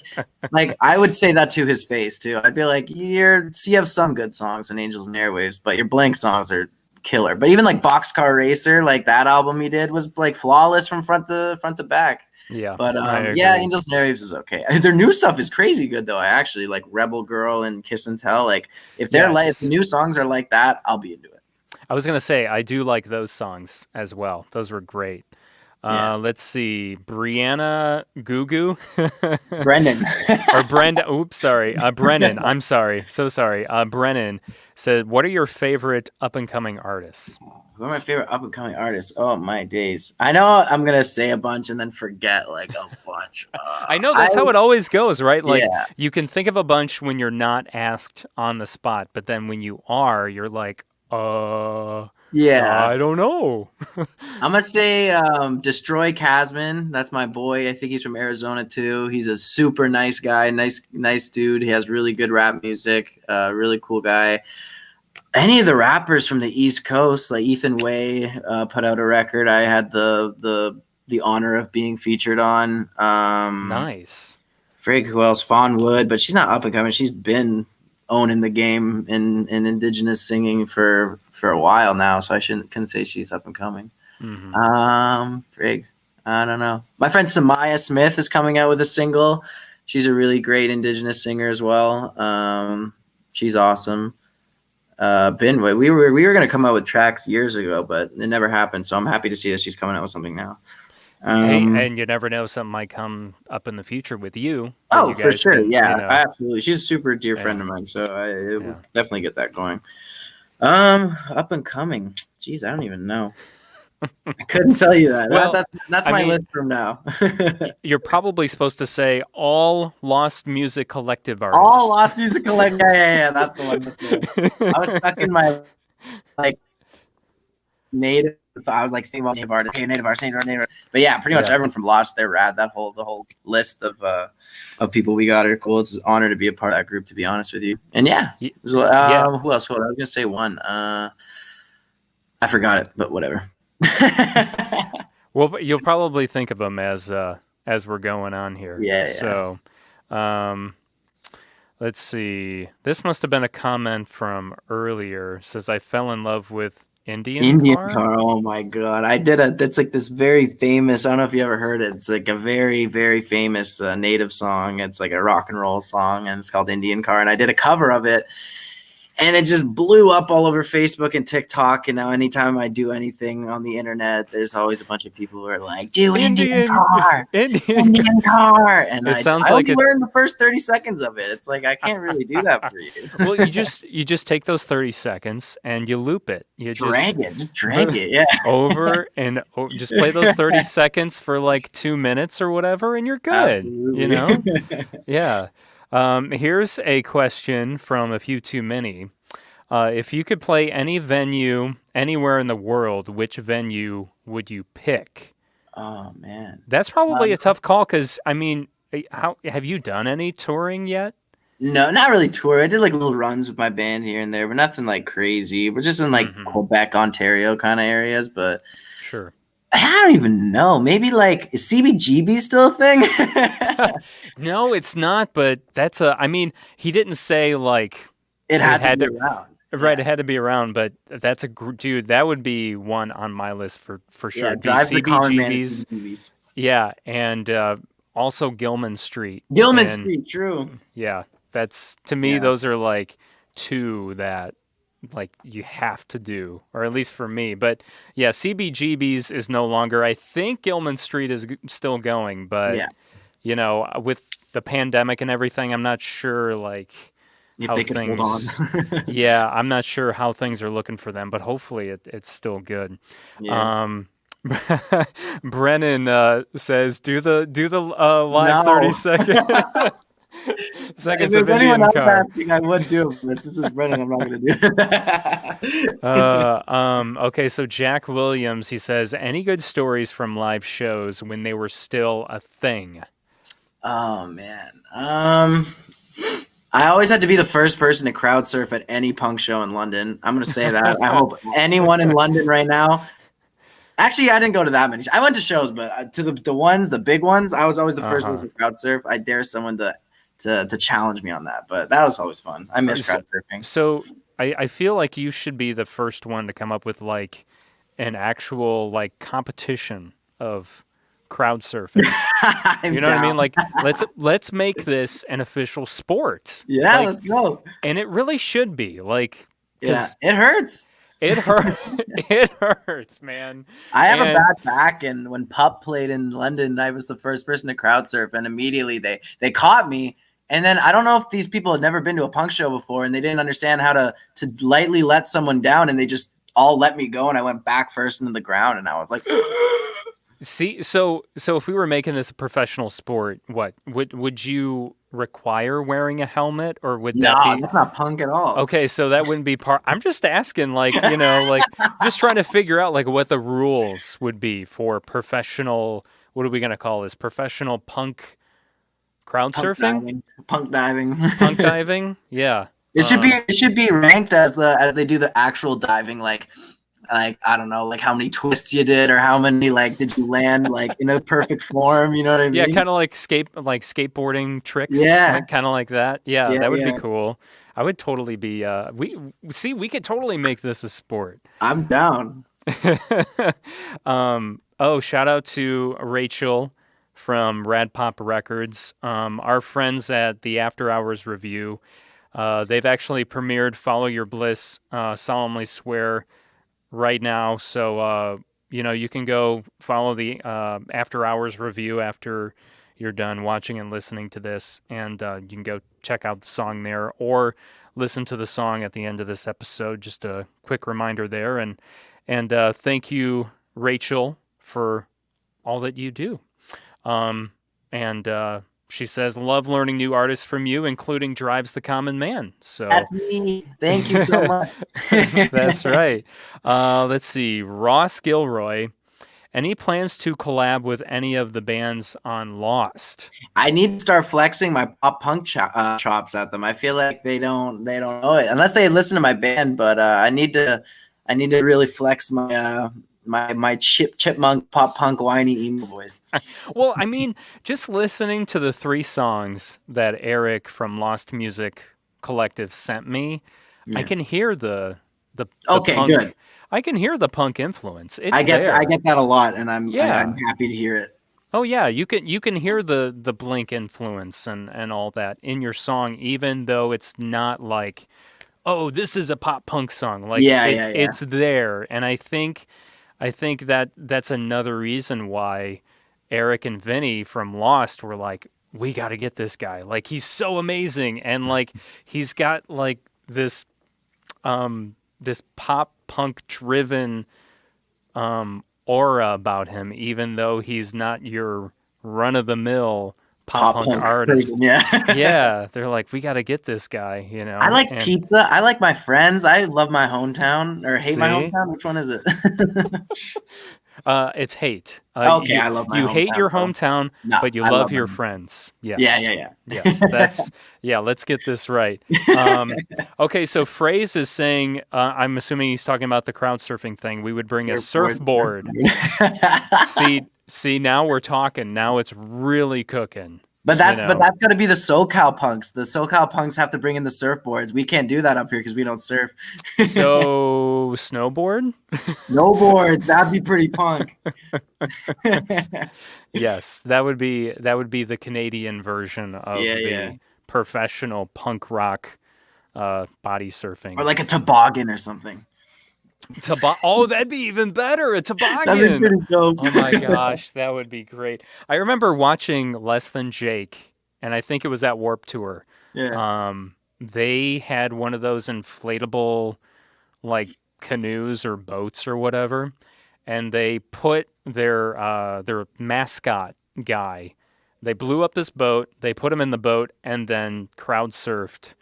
like I would say that to his face too. I'd be like, you have some good songs on Angels and Airwaves, but your Blink songs are killer. But even like Boxcar Racer, like that album he did was like flawless from front to back. Yeah, But I yeah, agree. Angels and Airwaves is okay. Their new stuff is crazy good though. I actually like Rebel Girl and Kiss and Tell. Like if they're like if the Yes. new songs are like that, I'll be into it. I was gonna say I do like those songs as well. Those were great. Yeah, Let's see, Brianna Gugu Brendan. or Brenda. Oops, sorry, Brennan. I'm sorry, so sorry. Brennan said, "What are your favorite up and coming artists?" Who are my favorite up and coming artists? Oh my days! I know I'm gonna say a bunch and then forget like a bunch. I know I that's how it always goes, right? Like yeah you can think of a bunch when you're not asked on the spot, but then when you are, you're like, yeah. I don't know. I'm gonna say Destroy Casman. That's my boy. I think he's from Arizona too. He's a super nice guy, nice dude. He has really good rap music. Really cool guy. Any of the rappers from the East Coast, like Ethan Way, put out a record. I had the honor of being featured on. Nice. Frig, who else? Fawn Wood, but she's not up and coming. She's been owning the game in indigenous singing for a while now, so I couldn't say she's up and coming. Hmm. Frig, I don't know. My friend Samaya Smith is coming out with a single. She's a really great indigenous singer as well. She's awesome. We were gonna come out with tracks years ago, but it never happened. So I'm happy to see that she's coming out with something now. Hey, Um, and you never know, something might come up in the future with you that oh, you for guys sure, can, yeah, absolutely. She's a super dear yeah, friend of mine, so it yeah. would definitely get that going. Up and coming. Jeez, I don't even know. I couldn't tell you that. Well, That's I my mean, list from now. you're probably supposed to say all Lost Music Collective All artists. Lost Music Collective. Yeah. That's the one. That's the one. I was stuck in my like native. I was like thinking about native artists. Okay, native artists, native. But yeah, pretty much Yeah. everyone from Lost, they're rad. The whole list of people we got are cool. It's an honor to be a part of that group, to be honest with you. And yeah, Y- yeah. who else? Hold on, I was gonna say one. I forgot it, but whatever. Well, but you'll probably think of them as we're going on here. Yeah. So, um, let's see. This must have been a comment from earlier. It says I fell in love with Indian Indian Car. car. Oh my god, that's like this very famous. I don't know if you ever heard it. It's like a very famous native song. It's like a rock and roll song, and it's called Indian Car. And I did a cover of it, and it just blew up all over Facebook and TikTok. And now anytime I do anything on the internet, there's always a bunch of people who are like, "Do Indian Car, Indian. Indian Car," and It sounds I like only it's. learned the first 30 seconds of it. It's like I can't really do that for you. Well, you just take those 30 seconds and you loop it. You Just drag it, yeah. over and just play those 30 seconds for like 2 minutes or whatever, and you're good. Absolutely. You know? Yeah. Here's a question from A Few Too Many. If you could play any venue anywhere in the world, which venue would you pick? Oh man. That's probably a tough call because, I mean, how have you done any touring yet? No, not really tour. I did like little runs with my band here and there, but nothing like crazy. We're just in like Mhm. Quebec, Ontario kind of areas, but Sure. I don't even know. Maybe like is CBGB still a thing? No, it's not, but I mean, he didn't say like It had had to to, be around. right, Yeah. it had to be around, but dude, that would be one on my list for sure. Yeah, It'd be drive the common man at CBGB's, CBGB's. yeah, and also Gilman Street. Gilman And Street, true. yeah, that's to me, Yeah. those are like two that like you have to do, or at least for me. But yeah, CBGB's is no longer. I think Gilman Street is still going, but Yeah. with the pandemic and everything, I'm not sure like If how they could hold on. yeah, I'm not sure how things are looking for them, but hopefully it's still good. Yeah. Brennan says, "Do the live No. 30 seconds If of anyone Indian else Car." asking, I would do it, but since it's Brennan, I'm not gonna do it. Okay, so Jack Williams, he says, any good stories from live shows when they were still a thing? Oh man. I always had to be the first person to crowd surf at any punk show in London. I'm gonna say that. I hope anyone in London right now. Actually, I didn't go to that many. I went to shows, but to the big ones, I was always the first one to crowd surf. I dare someone to challenge me on that, but that was always fun. I miss crowd surfing. So I feel like you should be the first one to come up with like an actual like competition of crowd surfing. I'm You know what I mean? down. Like let's make this an official sport. Yeah, Like, let's go. and it really should be. Like, Yeah, because it hurts. it hurt. It hurts, man. I have a And bad back, and when Pup played in London, I was the first person to crowd surf, and immediately they caught me. And then I don't know if these people had never been to a punk show before, and they didn't understand how to lightly let someone down, and they just all let me go, and I went back first into the ground, and I was like, see, so if we were making this a professional sport, what would you require wearing a helmet, or would no, that be that's not punk at all. okay? So that wouldn't be part. I'm just asking, like, like just trying to figure out like what the rules would be for professional. What are we gonna call this? Professional punk crowd surfing, Punk diving. punk diving. Yeah. It should be ranked as they do the actual diving, like I don't know, like how many twists you did or how many like did you land like in a perfect form, you know what I mean? Yeah, kind of like skateboarding tricks. Yeah. Like, kind of like that. Yeah, Yeah, that would yeah. be cool. I would totally be. We could totally make this a sport. I'm down. Oh, shout out to Rachel from Rad Pop Records. Our friends at the After Hours Review. They've actually premiered "Follow Your Bliss," "Solemnly Swear" right now. So you can go follow the After Hours Review after you're done watching and listening to this, and you can go check out the song there, or listen to the song at the end of this episode. Just a quick reminder there, and thank you, Rachel, for all that you do. And she says, love learning new artists from you, including Drives the Common Man. So That's me. Thank you so much. that's right. Let's see. Ross Gilroy. Any plans to collab with any of the bands on Lost? I need to start flexing my pop punk chops at them. I feel like they don't know it unless they listen to my band. But I need to really flex my my chipmunk pop punk whiny emo voice. Well, I mean, just listening to the 3 songs that Eric from Lost Music Collective sent me, Yeah. I can hear the Okay, punk. good. I can hear the punk influence. It's I get there. I get that a lot, and I'm Yeah. happy to hear it. Oh yeah, you can hear the Blink influence and all that in your song, even though it's not like, oh, this is a pop punk song. Like it's there, and I think that that's another reason why Eric and Vinny from Lost were like, we got to get this guy. Like, he's so amazing, and like he's got like this this pop punk driven aura about him, even though he's not your run of the mill pop punk artist. Person, yeah. Yeah, they're like, we got to get this guy, you know. I like pizza. I like my friends. I love my hometown, or hate my See? hometown. Which one is it? It's hate. Okay, I love my You hate hometown, your so- hometown, No, but you I love love your my- friends. Yes. Yeah. Yes, that's let's get this right. Okay, so Phrase is saying, I'm assuming he's talking about the crowd surfing thing. We would bring a surfboard. See, now we're talking. Now it's really cooking. But that's You know? got to be the SoCal punks. The SoCal punks have to bring in the surfboards. We can't do that up here because we don't surf. So snowboard? Snowboards, that'd be pretty punk. Yes, that would be the Canadian version of the professional punk rock body surfing. Or like a toboggan or something. Oh, that'd be even better. A toboggan. That'd be pretty dope. Oh my gosh, that would be great. I remember watching Less Than Jake, and I think it was at Warped Tour. Yeah. They had one of those inflatable like canoes or boats or whatever, and they put their mascot guy. They blew up this boat, they put him in the boat, and then crowd surfed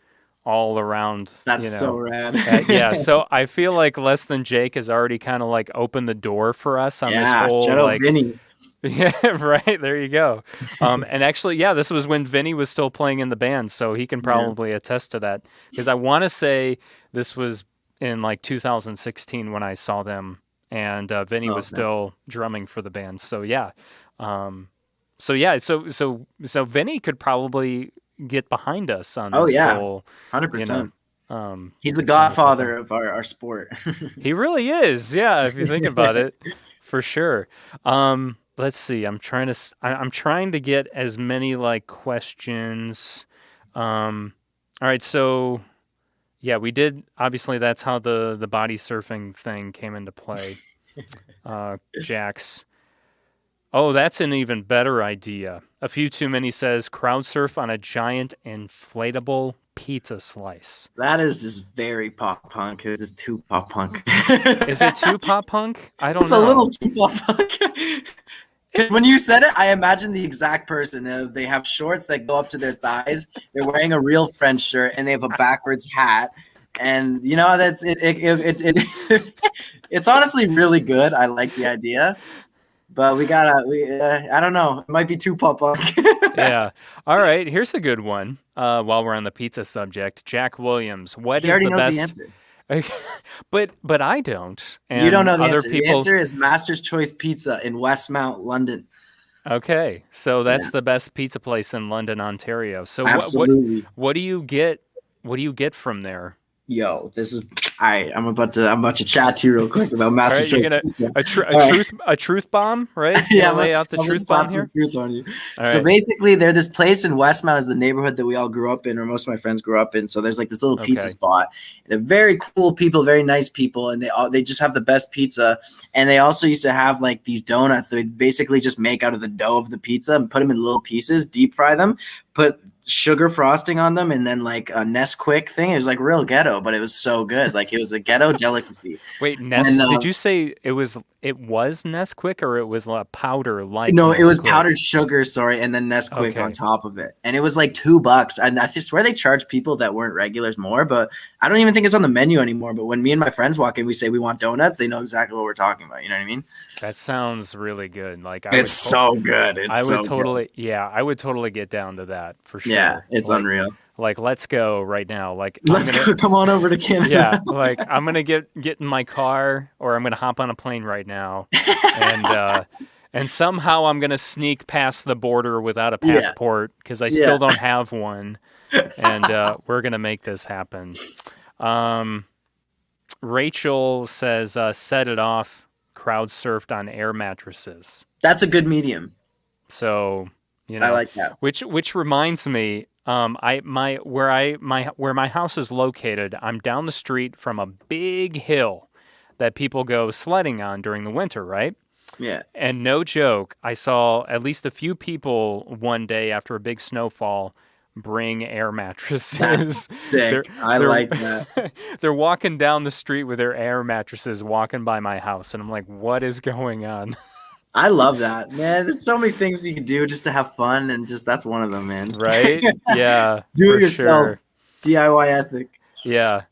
all around. That's so rad. Yeah, so I feel like Less Than Jake has already kind of like opened the door for us on this whole shout out like Vinny. yeah, right. There you go. And actually, yeah, this was when Vinny was still playing in the band, so he can probably attest to that. Because I want to say this was in like 2016 when I saw them, and Vinny was still drumming for the band. So yeah, so Vinny could probably get behind us on this whole 100%. You know, He's the godfather of our sport. he really is. Yeah, if you think about it, for sure. let's see. I'm trying to get as many like questions. All right, so yeah, we did. Obviously, that's how the body surfing thing came into play. Jax. Oh, that's an even better idea. A few too many says crowd surf on a giant inflatable pizza slice. That is just very pop punk. It's just too pop punk. Is it too pop punk? I don't It's know. a little too pop punk. 'Cause when you said it, I imagine the exact person. They have shorts that go up to their thighs. They're wearing a real French shirt, and they have a backwards hat. And you know that's it. It's honestly really good. I like the idea, but we gotta. I don't know. It might be too pop punk. Yeah. All right. Here's a good one. While we're on the pizza subject, Jack Williams. What He is already the knows best? the answer. But I don't. And You don't know the other answer. The people. answer is Master's Choice Pizza in Westmount, London. Okay, so that's Yeah. the best pizza place in London, Ontario. So Absolutely. what do you get? What do you get from there? Yo, this is all right. I'm about to chat to you real quick about All Master's right, you're Choice gonna Pizza. a All right. truth bomb, right? Yeah, Gonna lay out the I'm gonna truth slap bomb here. some truth on you. All So right. basically, there's this place in Westmount, is the neighborhood that we all grew up in, or most of my friends grew up in. So there's like this little pizza Okay. spot. And they're very cool people, very nice people, and they just have the best pizza. And they also used to have like these donuts that they basically just make out of the dough of the pizza and put them in little pieces, deep fry them, put sugar frosting on them, and then like a Nesquik thing. It was like real ghetto, but it was so good. Like it was a ghetto delicacy. Wait, And Did you say it was Nesquik or it was a powder like? no, it was Nesquik? powdered sugar, sorry, and then Nesquik Okay. on top of it. And it was like $2. And I swear they charge people that weren't regulars more, but I don't even think it's on the menu anymore. But when me and my friends walk in, we say we want donuts, they know exactly what we're talking about. You know what I mean? That sounds really good. Like It's so good. It's I would so totally, yeah, I would totally get down to that for sure. Yeah, it's like, unreal. Like, let's go right now. Like, Let's go. Come on over to Canada. Yeah, like I'm gonna get in my car or I'm gonna hop on a plane right now, and somehow I'm gonna sneak past the border without a Yeah. passport because I Yeah. still don't have one, and we're gonna make this happen. Rachel says, "Set it off." Crowd surfed on air mattresses. That's a good medium. So you know, I like that. which reminds me, where my house is located, I'm down the street from a big hill that people go sledding on during the winter, right? Yeah. And no joke, I saw at least a few people one day after a big snowfall bring air mattresses. That's sick. I they're- like that. They're walking down the street with their air mattresses, walking by my house, and I'm like, what is going on? I love that, man. There's so many things you can do just to have fun, and just that's one of them, man. Right? Yeah. Do for it yourself. sure. DIY ethic. Yeah.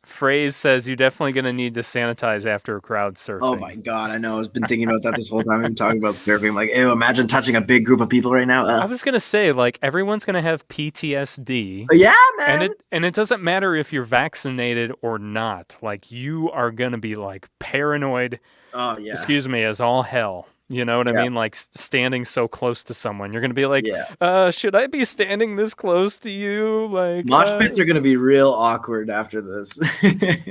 Phrase says you're definitely going to need to sanitize after a crowd surfing. Oh my god, I know. I've been thinking about that this whole time. I've been talking about surfing. I'm like, ew, imagine touching a big group of people right now. I was going to say, like, everyone's going to have PTSD. Yeah, man. And it doesn't matter if you're vaccinated or not. Like, you are going to be, like, paranoid, Oh yeah. excuse me, as all hell. You know what I Yeah. mean? Like, standing so close to someone. You're going to be like, Yeah. should I be standing this close to you? Like, Mosh pits are gonna be real awkward after this.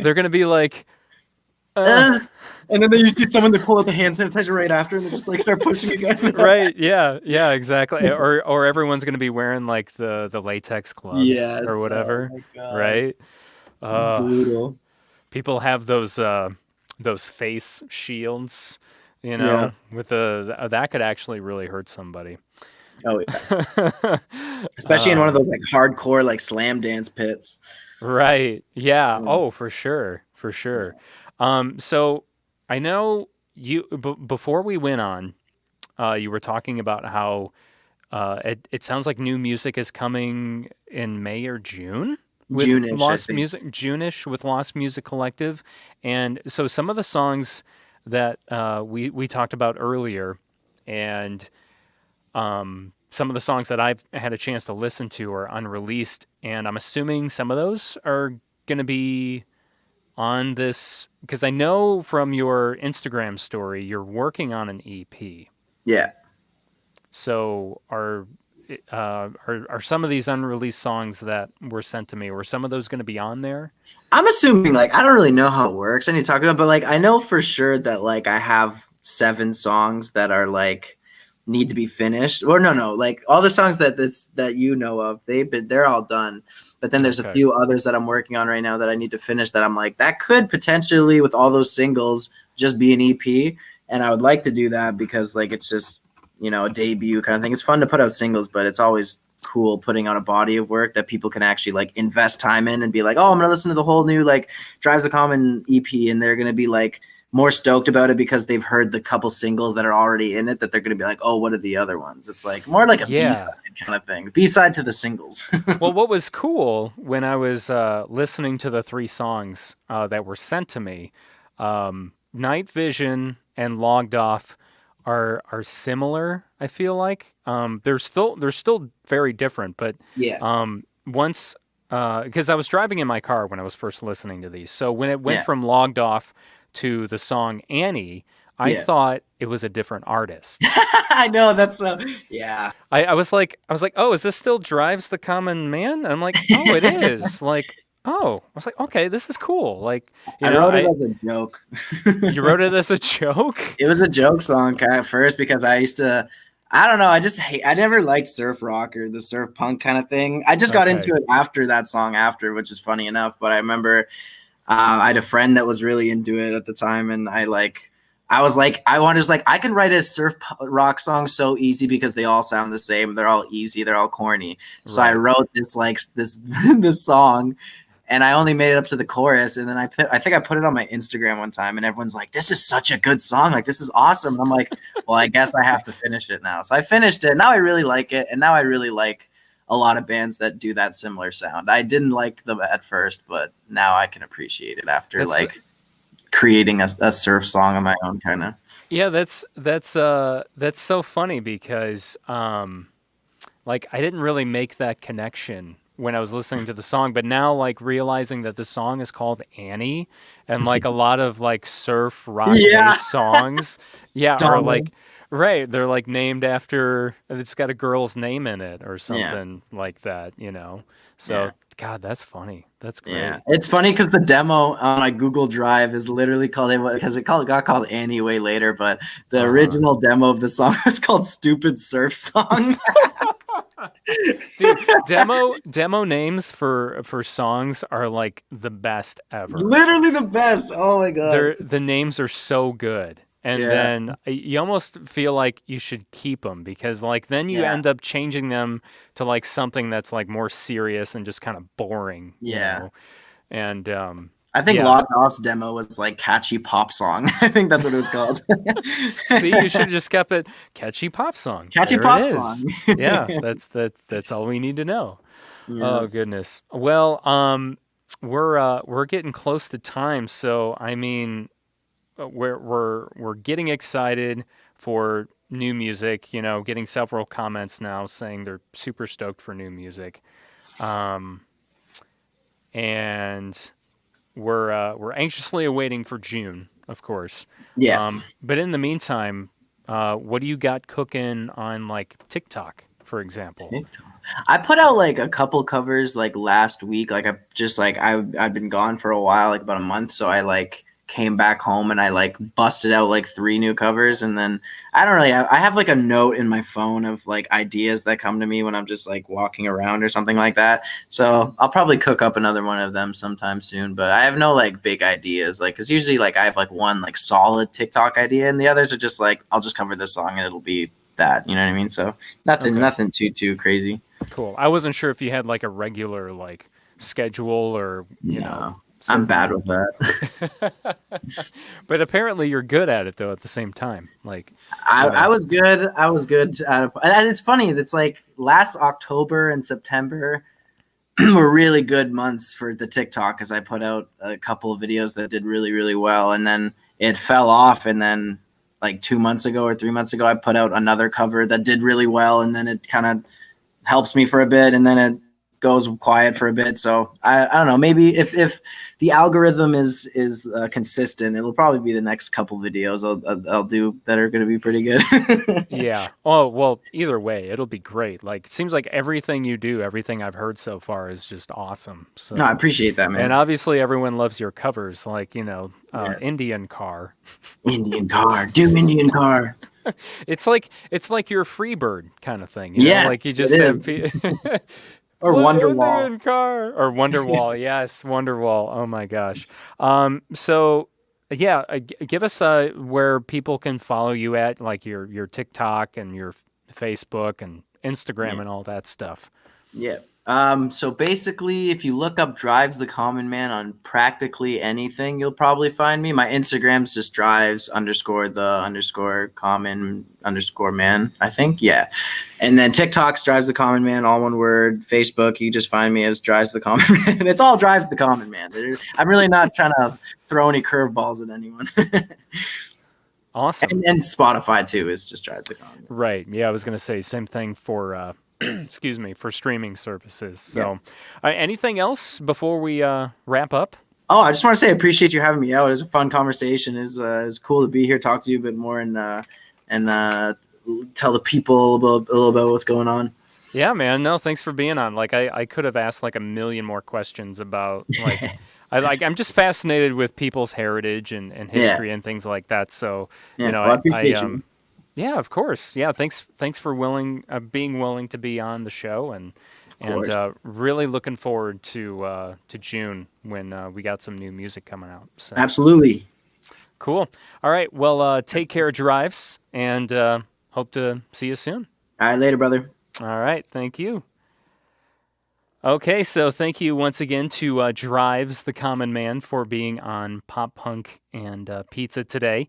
they're going to be like, and then you see someone that pull out the hand sanitizer right after, and they just like start pushing again. right, yeah, exactly. Or everyone's going to be wearing like the latex gloves Yes. or whatever, Oh my God. right? Brutal. People have those face shields, you know, Yeah. with that could actually really hurt somebody. Oh yeah. Especially in one of those like hardcore like slam dance pits. Right. Yeah. Mm. Oh, for sure. For sure. So I know you before we went on, you were talking about how it sounds like new music is coming in May or June with June-ish, I Lost think. Music, June-ish with Lost Music Collective, and so some of the songs that we talked about earlier, and some of the songs that I've had a chance to listen to are unreleased, and I'm assuming some of those are going to be on this because I know from your Instagram story you're working on an EP. Yeah. So are some of these unreleased songs that were sent to me, were some of those going to be on there? I'm assuming like I don't really know how it works. I need to talk about, but like I know for sure that like I have 7 songs that are like need to be finished. Or no, like all the songs that you know of, they're all done. But then there's a few others that I'm working on right now that I need to finish that I'm like, that could potentially, with all those singles, just be an EP. And I would like to do that because like it's just, a debut kind of thing. It's fun to put out singles, but it's always cool putting out a body of work that people can actually like invest time in and be like, oh, I'm gonna listen to the whole new like Drives the Common EP, and they're gonna be like more stoked about it because they've heard the couple singles that are already in it, that they're gonna be like, oh, what are the other ones? It's like more like a B-side kind of thing, B-side to the singles. Well, what was cool when I was listening to the 3 songs that were sent to me, Night Vision and Logged Off are similar. I feel like they're still very different, but once because I was driving in my car when I was first listening to these, so when it went from Logged Off to the song Annie, I thought it was a different artist. I know, that's yeah. I was like, oh, is this still Drives the Common Man? And I'm like, oh, it is. Like, oh, I was like, okay, this is cool. Like, I wrote it as a joke. You wrote it as a joke? It was a joke song kind of first because I used to, I don't know, I never liked surf rock or the surf punk kind of thing. I just got into it after that song which is funny enough. But I remember I had a friend that was really into it at the time, and I can write a surf rock song so easy because they all sound the same. They're all easy. They're all corny. So I wrote this this song, and I only made it up to the chorus. And then I think I put it on my Instagram one time, and everyone's like, "This is such a good song. Like, this is awesome." And I'm like, "Well, I guess I have to finish it now." So I finished it. Now I really like it, and now I really like a lot of bands that do that similar sound. I didn't like them at first, but now I can appreciate it after creating a surf song of my own kind of. Yeah, that's so funny because like I didn't really make that connection when I was listening to the song, but now like realizing that the song is called Annie, and like a lot of like surf rock based songs are like they're like named after, it's got a girl's name in it or something like that, so God, that's funny. That's great. Yeah, it's funny because the demo on my Google Drive is literally called, because it got called Annie way later, but the original demo of the song is called "Stupid Surf Song." Dude, demo names for songs are like the best ever. Literally the best. Oh my god. The names are so good. And then you almost feel like you should keep them because like then you end up changing them to like something that's like more serious and just kind of boring. You know? And I think Logged Off's demo was like catchy pop song. I think that's what it was called. See, you should have just kept it catchy pop song. Catchy there pop song. Yeah, that's all we need to know. Yeah. Oh goodness. Well, we're getting close to time, so I mean, we're getting excited for new music. Getting several comments now saying they're super stoked for new music, and we're anxiously awaiting for June, of course. Yeah. But in the meantime, what do you got cooking on like TikTok, for example? I put out like a couple covers like last week. Like I've been gone for a while, like about a month, so I like came back home and I like busted out like 3 new covers. And then I have like a note in my phone of like ideas that come to me when I'm just like walking around or something like that. So I'll probably cook up another one of them sometime soon, but I have no like big ideas, like, cause usually like I have like one like solid TikTok idea and the others are just like, I'll just cover this song and it'll be that, you know what I mean? So nothing too crazy. Cool. I wasn't sure if you had like a regular like schedule or, you know. I'm bad with that. But apparently you're good at it though at the same time. Like I was good at it. And it's funny, it's like last October and September were really good months for the TikTok because I put out a couple of videos that did really, really well, and then it fell off, and then like 2 months ago or 3 months ago I put out another cover that did really well, and then it kind of helps me for a bit, and then it goes quiet for a bit. So I don't know. Maybe if the algorithm is consistent, it'll probably be the next couple videos I'll do that are going to be pretty good. Yeah. Oh, well, either way, it'll be great. Like, it seems like everything you do, everything I've heard so far is just awesome. So, No, I appreciate that, man. and obviously everyone loves your covers, like, Yeah. Indian Car. Indian car, do Indian car. It's like your Freebird kind of thing. Yes, like you just it have is. Or Play Wonderwall. Indian Car or Wonderwall. Yes, Wonderwall. Oh my gosh. So yeah, give us where people can follow you at, like your TikTok and your Facebook and Instagram and all that stuff. Yeah. So basically, if you look up Drives the Common Man on practically anything, you'll probably find me. My Instagram's just drives_the_common_man, I think. Yeah. And then TikTok's Drives the Common Man, all one word. Facebook, you just find me as Drives the Common Man. It's all Drives the Common Man. I'm really not trying to throw any curveballs at anyone. Awesome. And Spotify, too, is just Drives the Common Man. Right. Yeah, I was going to say same thing for excuse me, for streaming services. So, anything else before we wrap up? Oh, I just want to say I appreciate you having me out. It was a fun conversation. It's cool to be here, talk to you a bit more, and tell the people a little about what's going on. Yeah, man. No, thanks for being on. Like, I could have asked like a million more questions about like. I'm just fascinated with people's heritage and history and things like that. So, I appreciate you. Yeah, of course. Yeah, thanks for being willing to be on the show, and really looking forward to June when we got some new music coming out. So. Absolutely. Cool. All right. Well, take care, Drives, and hope to see you soon. All right, later, brother. All right. Thank you. Okay, so thank you once again to Drives the Common Man for being on Pop Punk and Pizza today.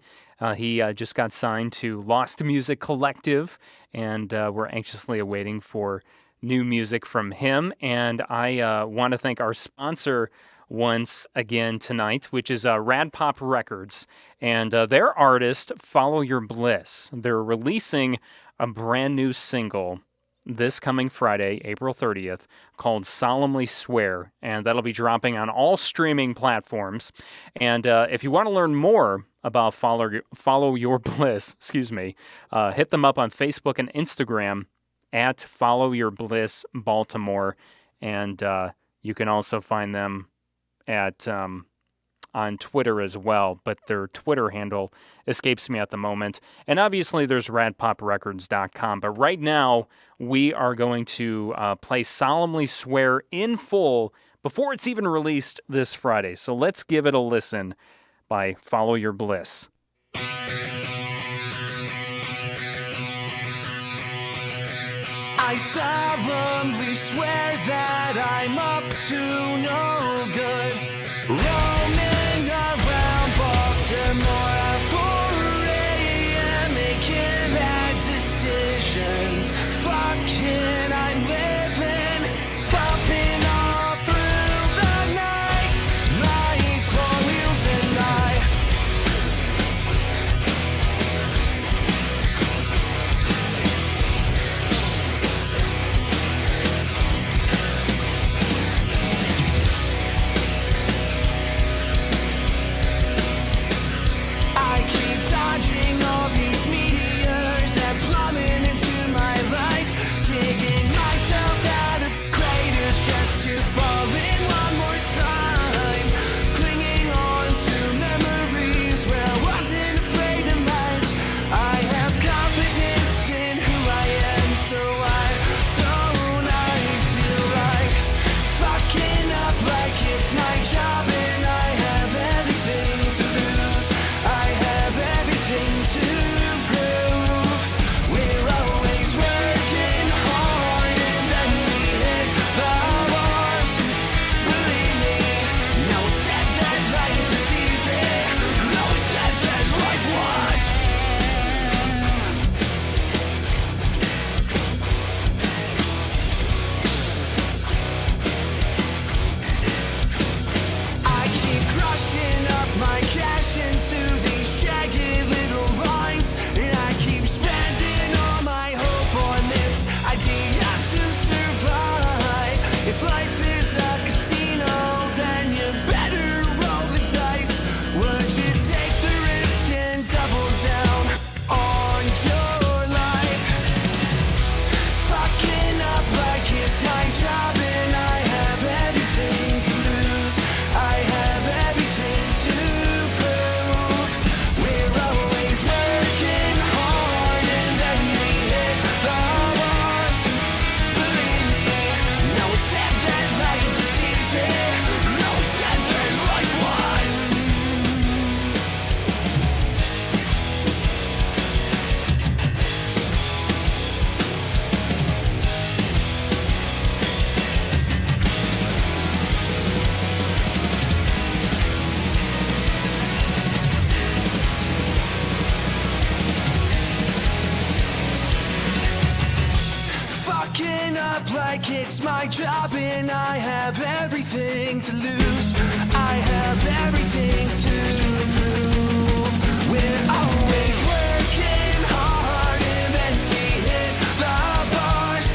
He just got signed to Lost Music Collective, and we're anxiously awaiting for new music from him. And I want to thank our sponsor once again tonight, which is Rad Pop Records, and their artist, Follow Your Bliss. They're releasing a brand new single this coming Friday, April 30th, called Solemnly Swear, and that'll be dropping on all streaming platforms. And if you want to learn more about Follow Your Bliss, hit them up on Facebook and Instagram at Follow Your Bliss Baltimore, and you can also find them at on Twitter as well, but their Twitter handle escapes me at the moment. And obviously there's radpoprecords.com, but right now we are going to play Solemnly Swear in full before it's even released this Friday. So let's give it a listen by Follow Your Bliss. I solemnly swear that I'm up to no good. Roaming around Baltimore at 4 a.m. making bad decisions. Fucking, I'm living, bumping all through the night. Life on wheels and I. It's my job and I have everything to lose. I have everything to prove. We're always working hard and then we hit the bars.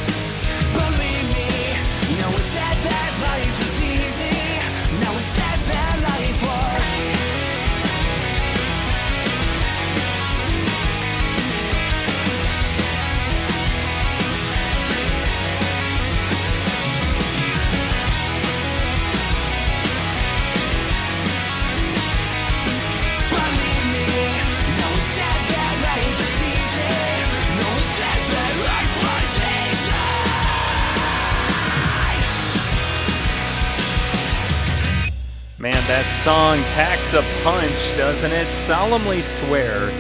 Believe me, no one said that life was easy. No one said that life was. Believe me, no one said that life was easy. No one said that life was easy. Man, that song packs a punch, doesn't it? Solemnly Swear,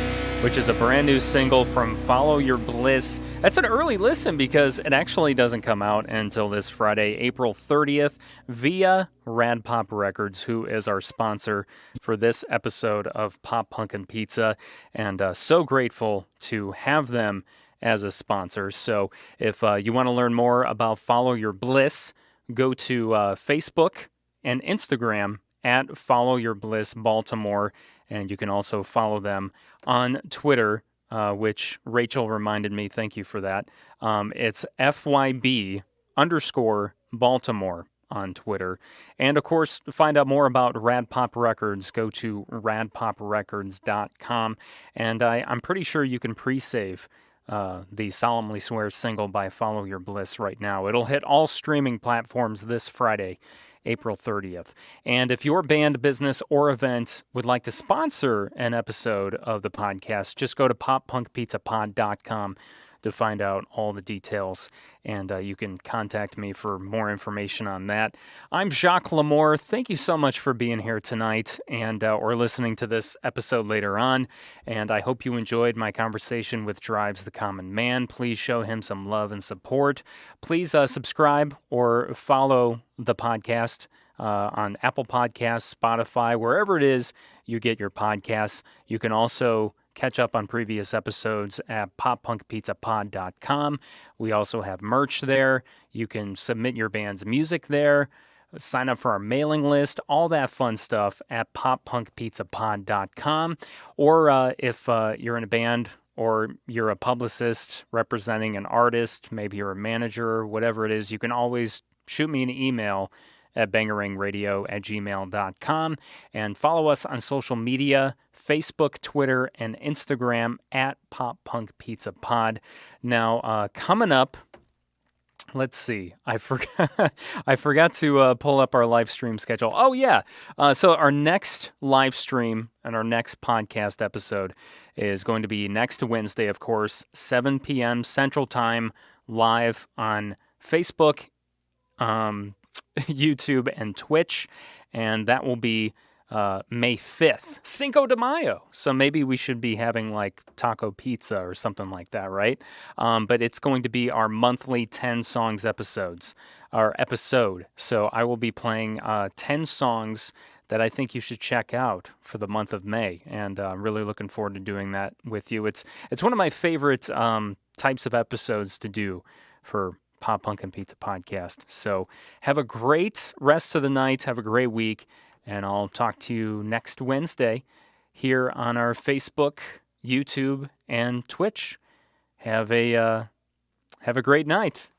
which is a brand new single from Follow Your Bliss. That's an early listen because it actually doesn't come out until this Friday, April 30th, via Rad Pop Records, who is our sponsor for this episode of Pop Punk and Pizza. And so grateful to have them as a sponsor. So if you want to learn more about Follow Your Bliss, go to Facebook and Instagram at Follow Your Bliss Baltimore, and you can also follow them on Twitter, which Rachel reminded me. Thank you for that. It's FYB _Baltimore on Twitter. And of course, to find out more about Rad Pop Records, go to radpoprecords.com. And I'm pretty sure you can pre-save the Solemnly Swear single by Follow Your Bliss right now. It'll hit all streaming platforms this Friday, April 30th. And if your band, business, or event would like to sponsor an episode of the podcast, just go to poppunkpizzapod.com to find out all the details, and you can contact me for more information on that. I'm Jacques Lamour. Thank you so much for being here tonight and or listening to this episode later on, and I hope you enjoyed my conversation with Drives the Common Man. Please show him some love and support. Please subscribe or follow the podcast on Apple Podcasts, Spotify, wherever it is you get your podcasts. You can also catch up on previous episodes at poppunkpizzapod.com. We also have merch there. You can submit your band's music there, sign up for our mailing list, all that fun stuff at poppunkpizzapod.com. Or if you're in a band or you're a publicist representing an artist, maybe you're a manager, whatever it is, you can always shoot me an email at bangarangradio@gmail.com, and follow us on social media, Facebook, Twitter, and Instagram at Pop Punk Pizza Pod. Now, coming up, let's see. I forgot to pull up our live stream schedule. Oh yeah. So our next live stream and our next podcast episode is going to be next Wednesday, of course, 7 p.m. Central Time, live on Facebook, YouTube, and Twitch, and that will be May 5th, Cinco de Mayo. So maybe we should be having like taco pizza or something like that, right? But it's going to be our monthly 10 songs episode. So I will be playing 10 songs that I think you should check out for the month of May, and I'm really looking forward to doing that with you. It's one of my favorite types of episodes to do for Pop Punk and Pizza Podcast. So have a great rest of the night. Have a great week. And I'll talk to you next Wednesday here on our Facebook, YouTube, and Twitch. Have a great night.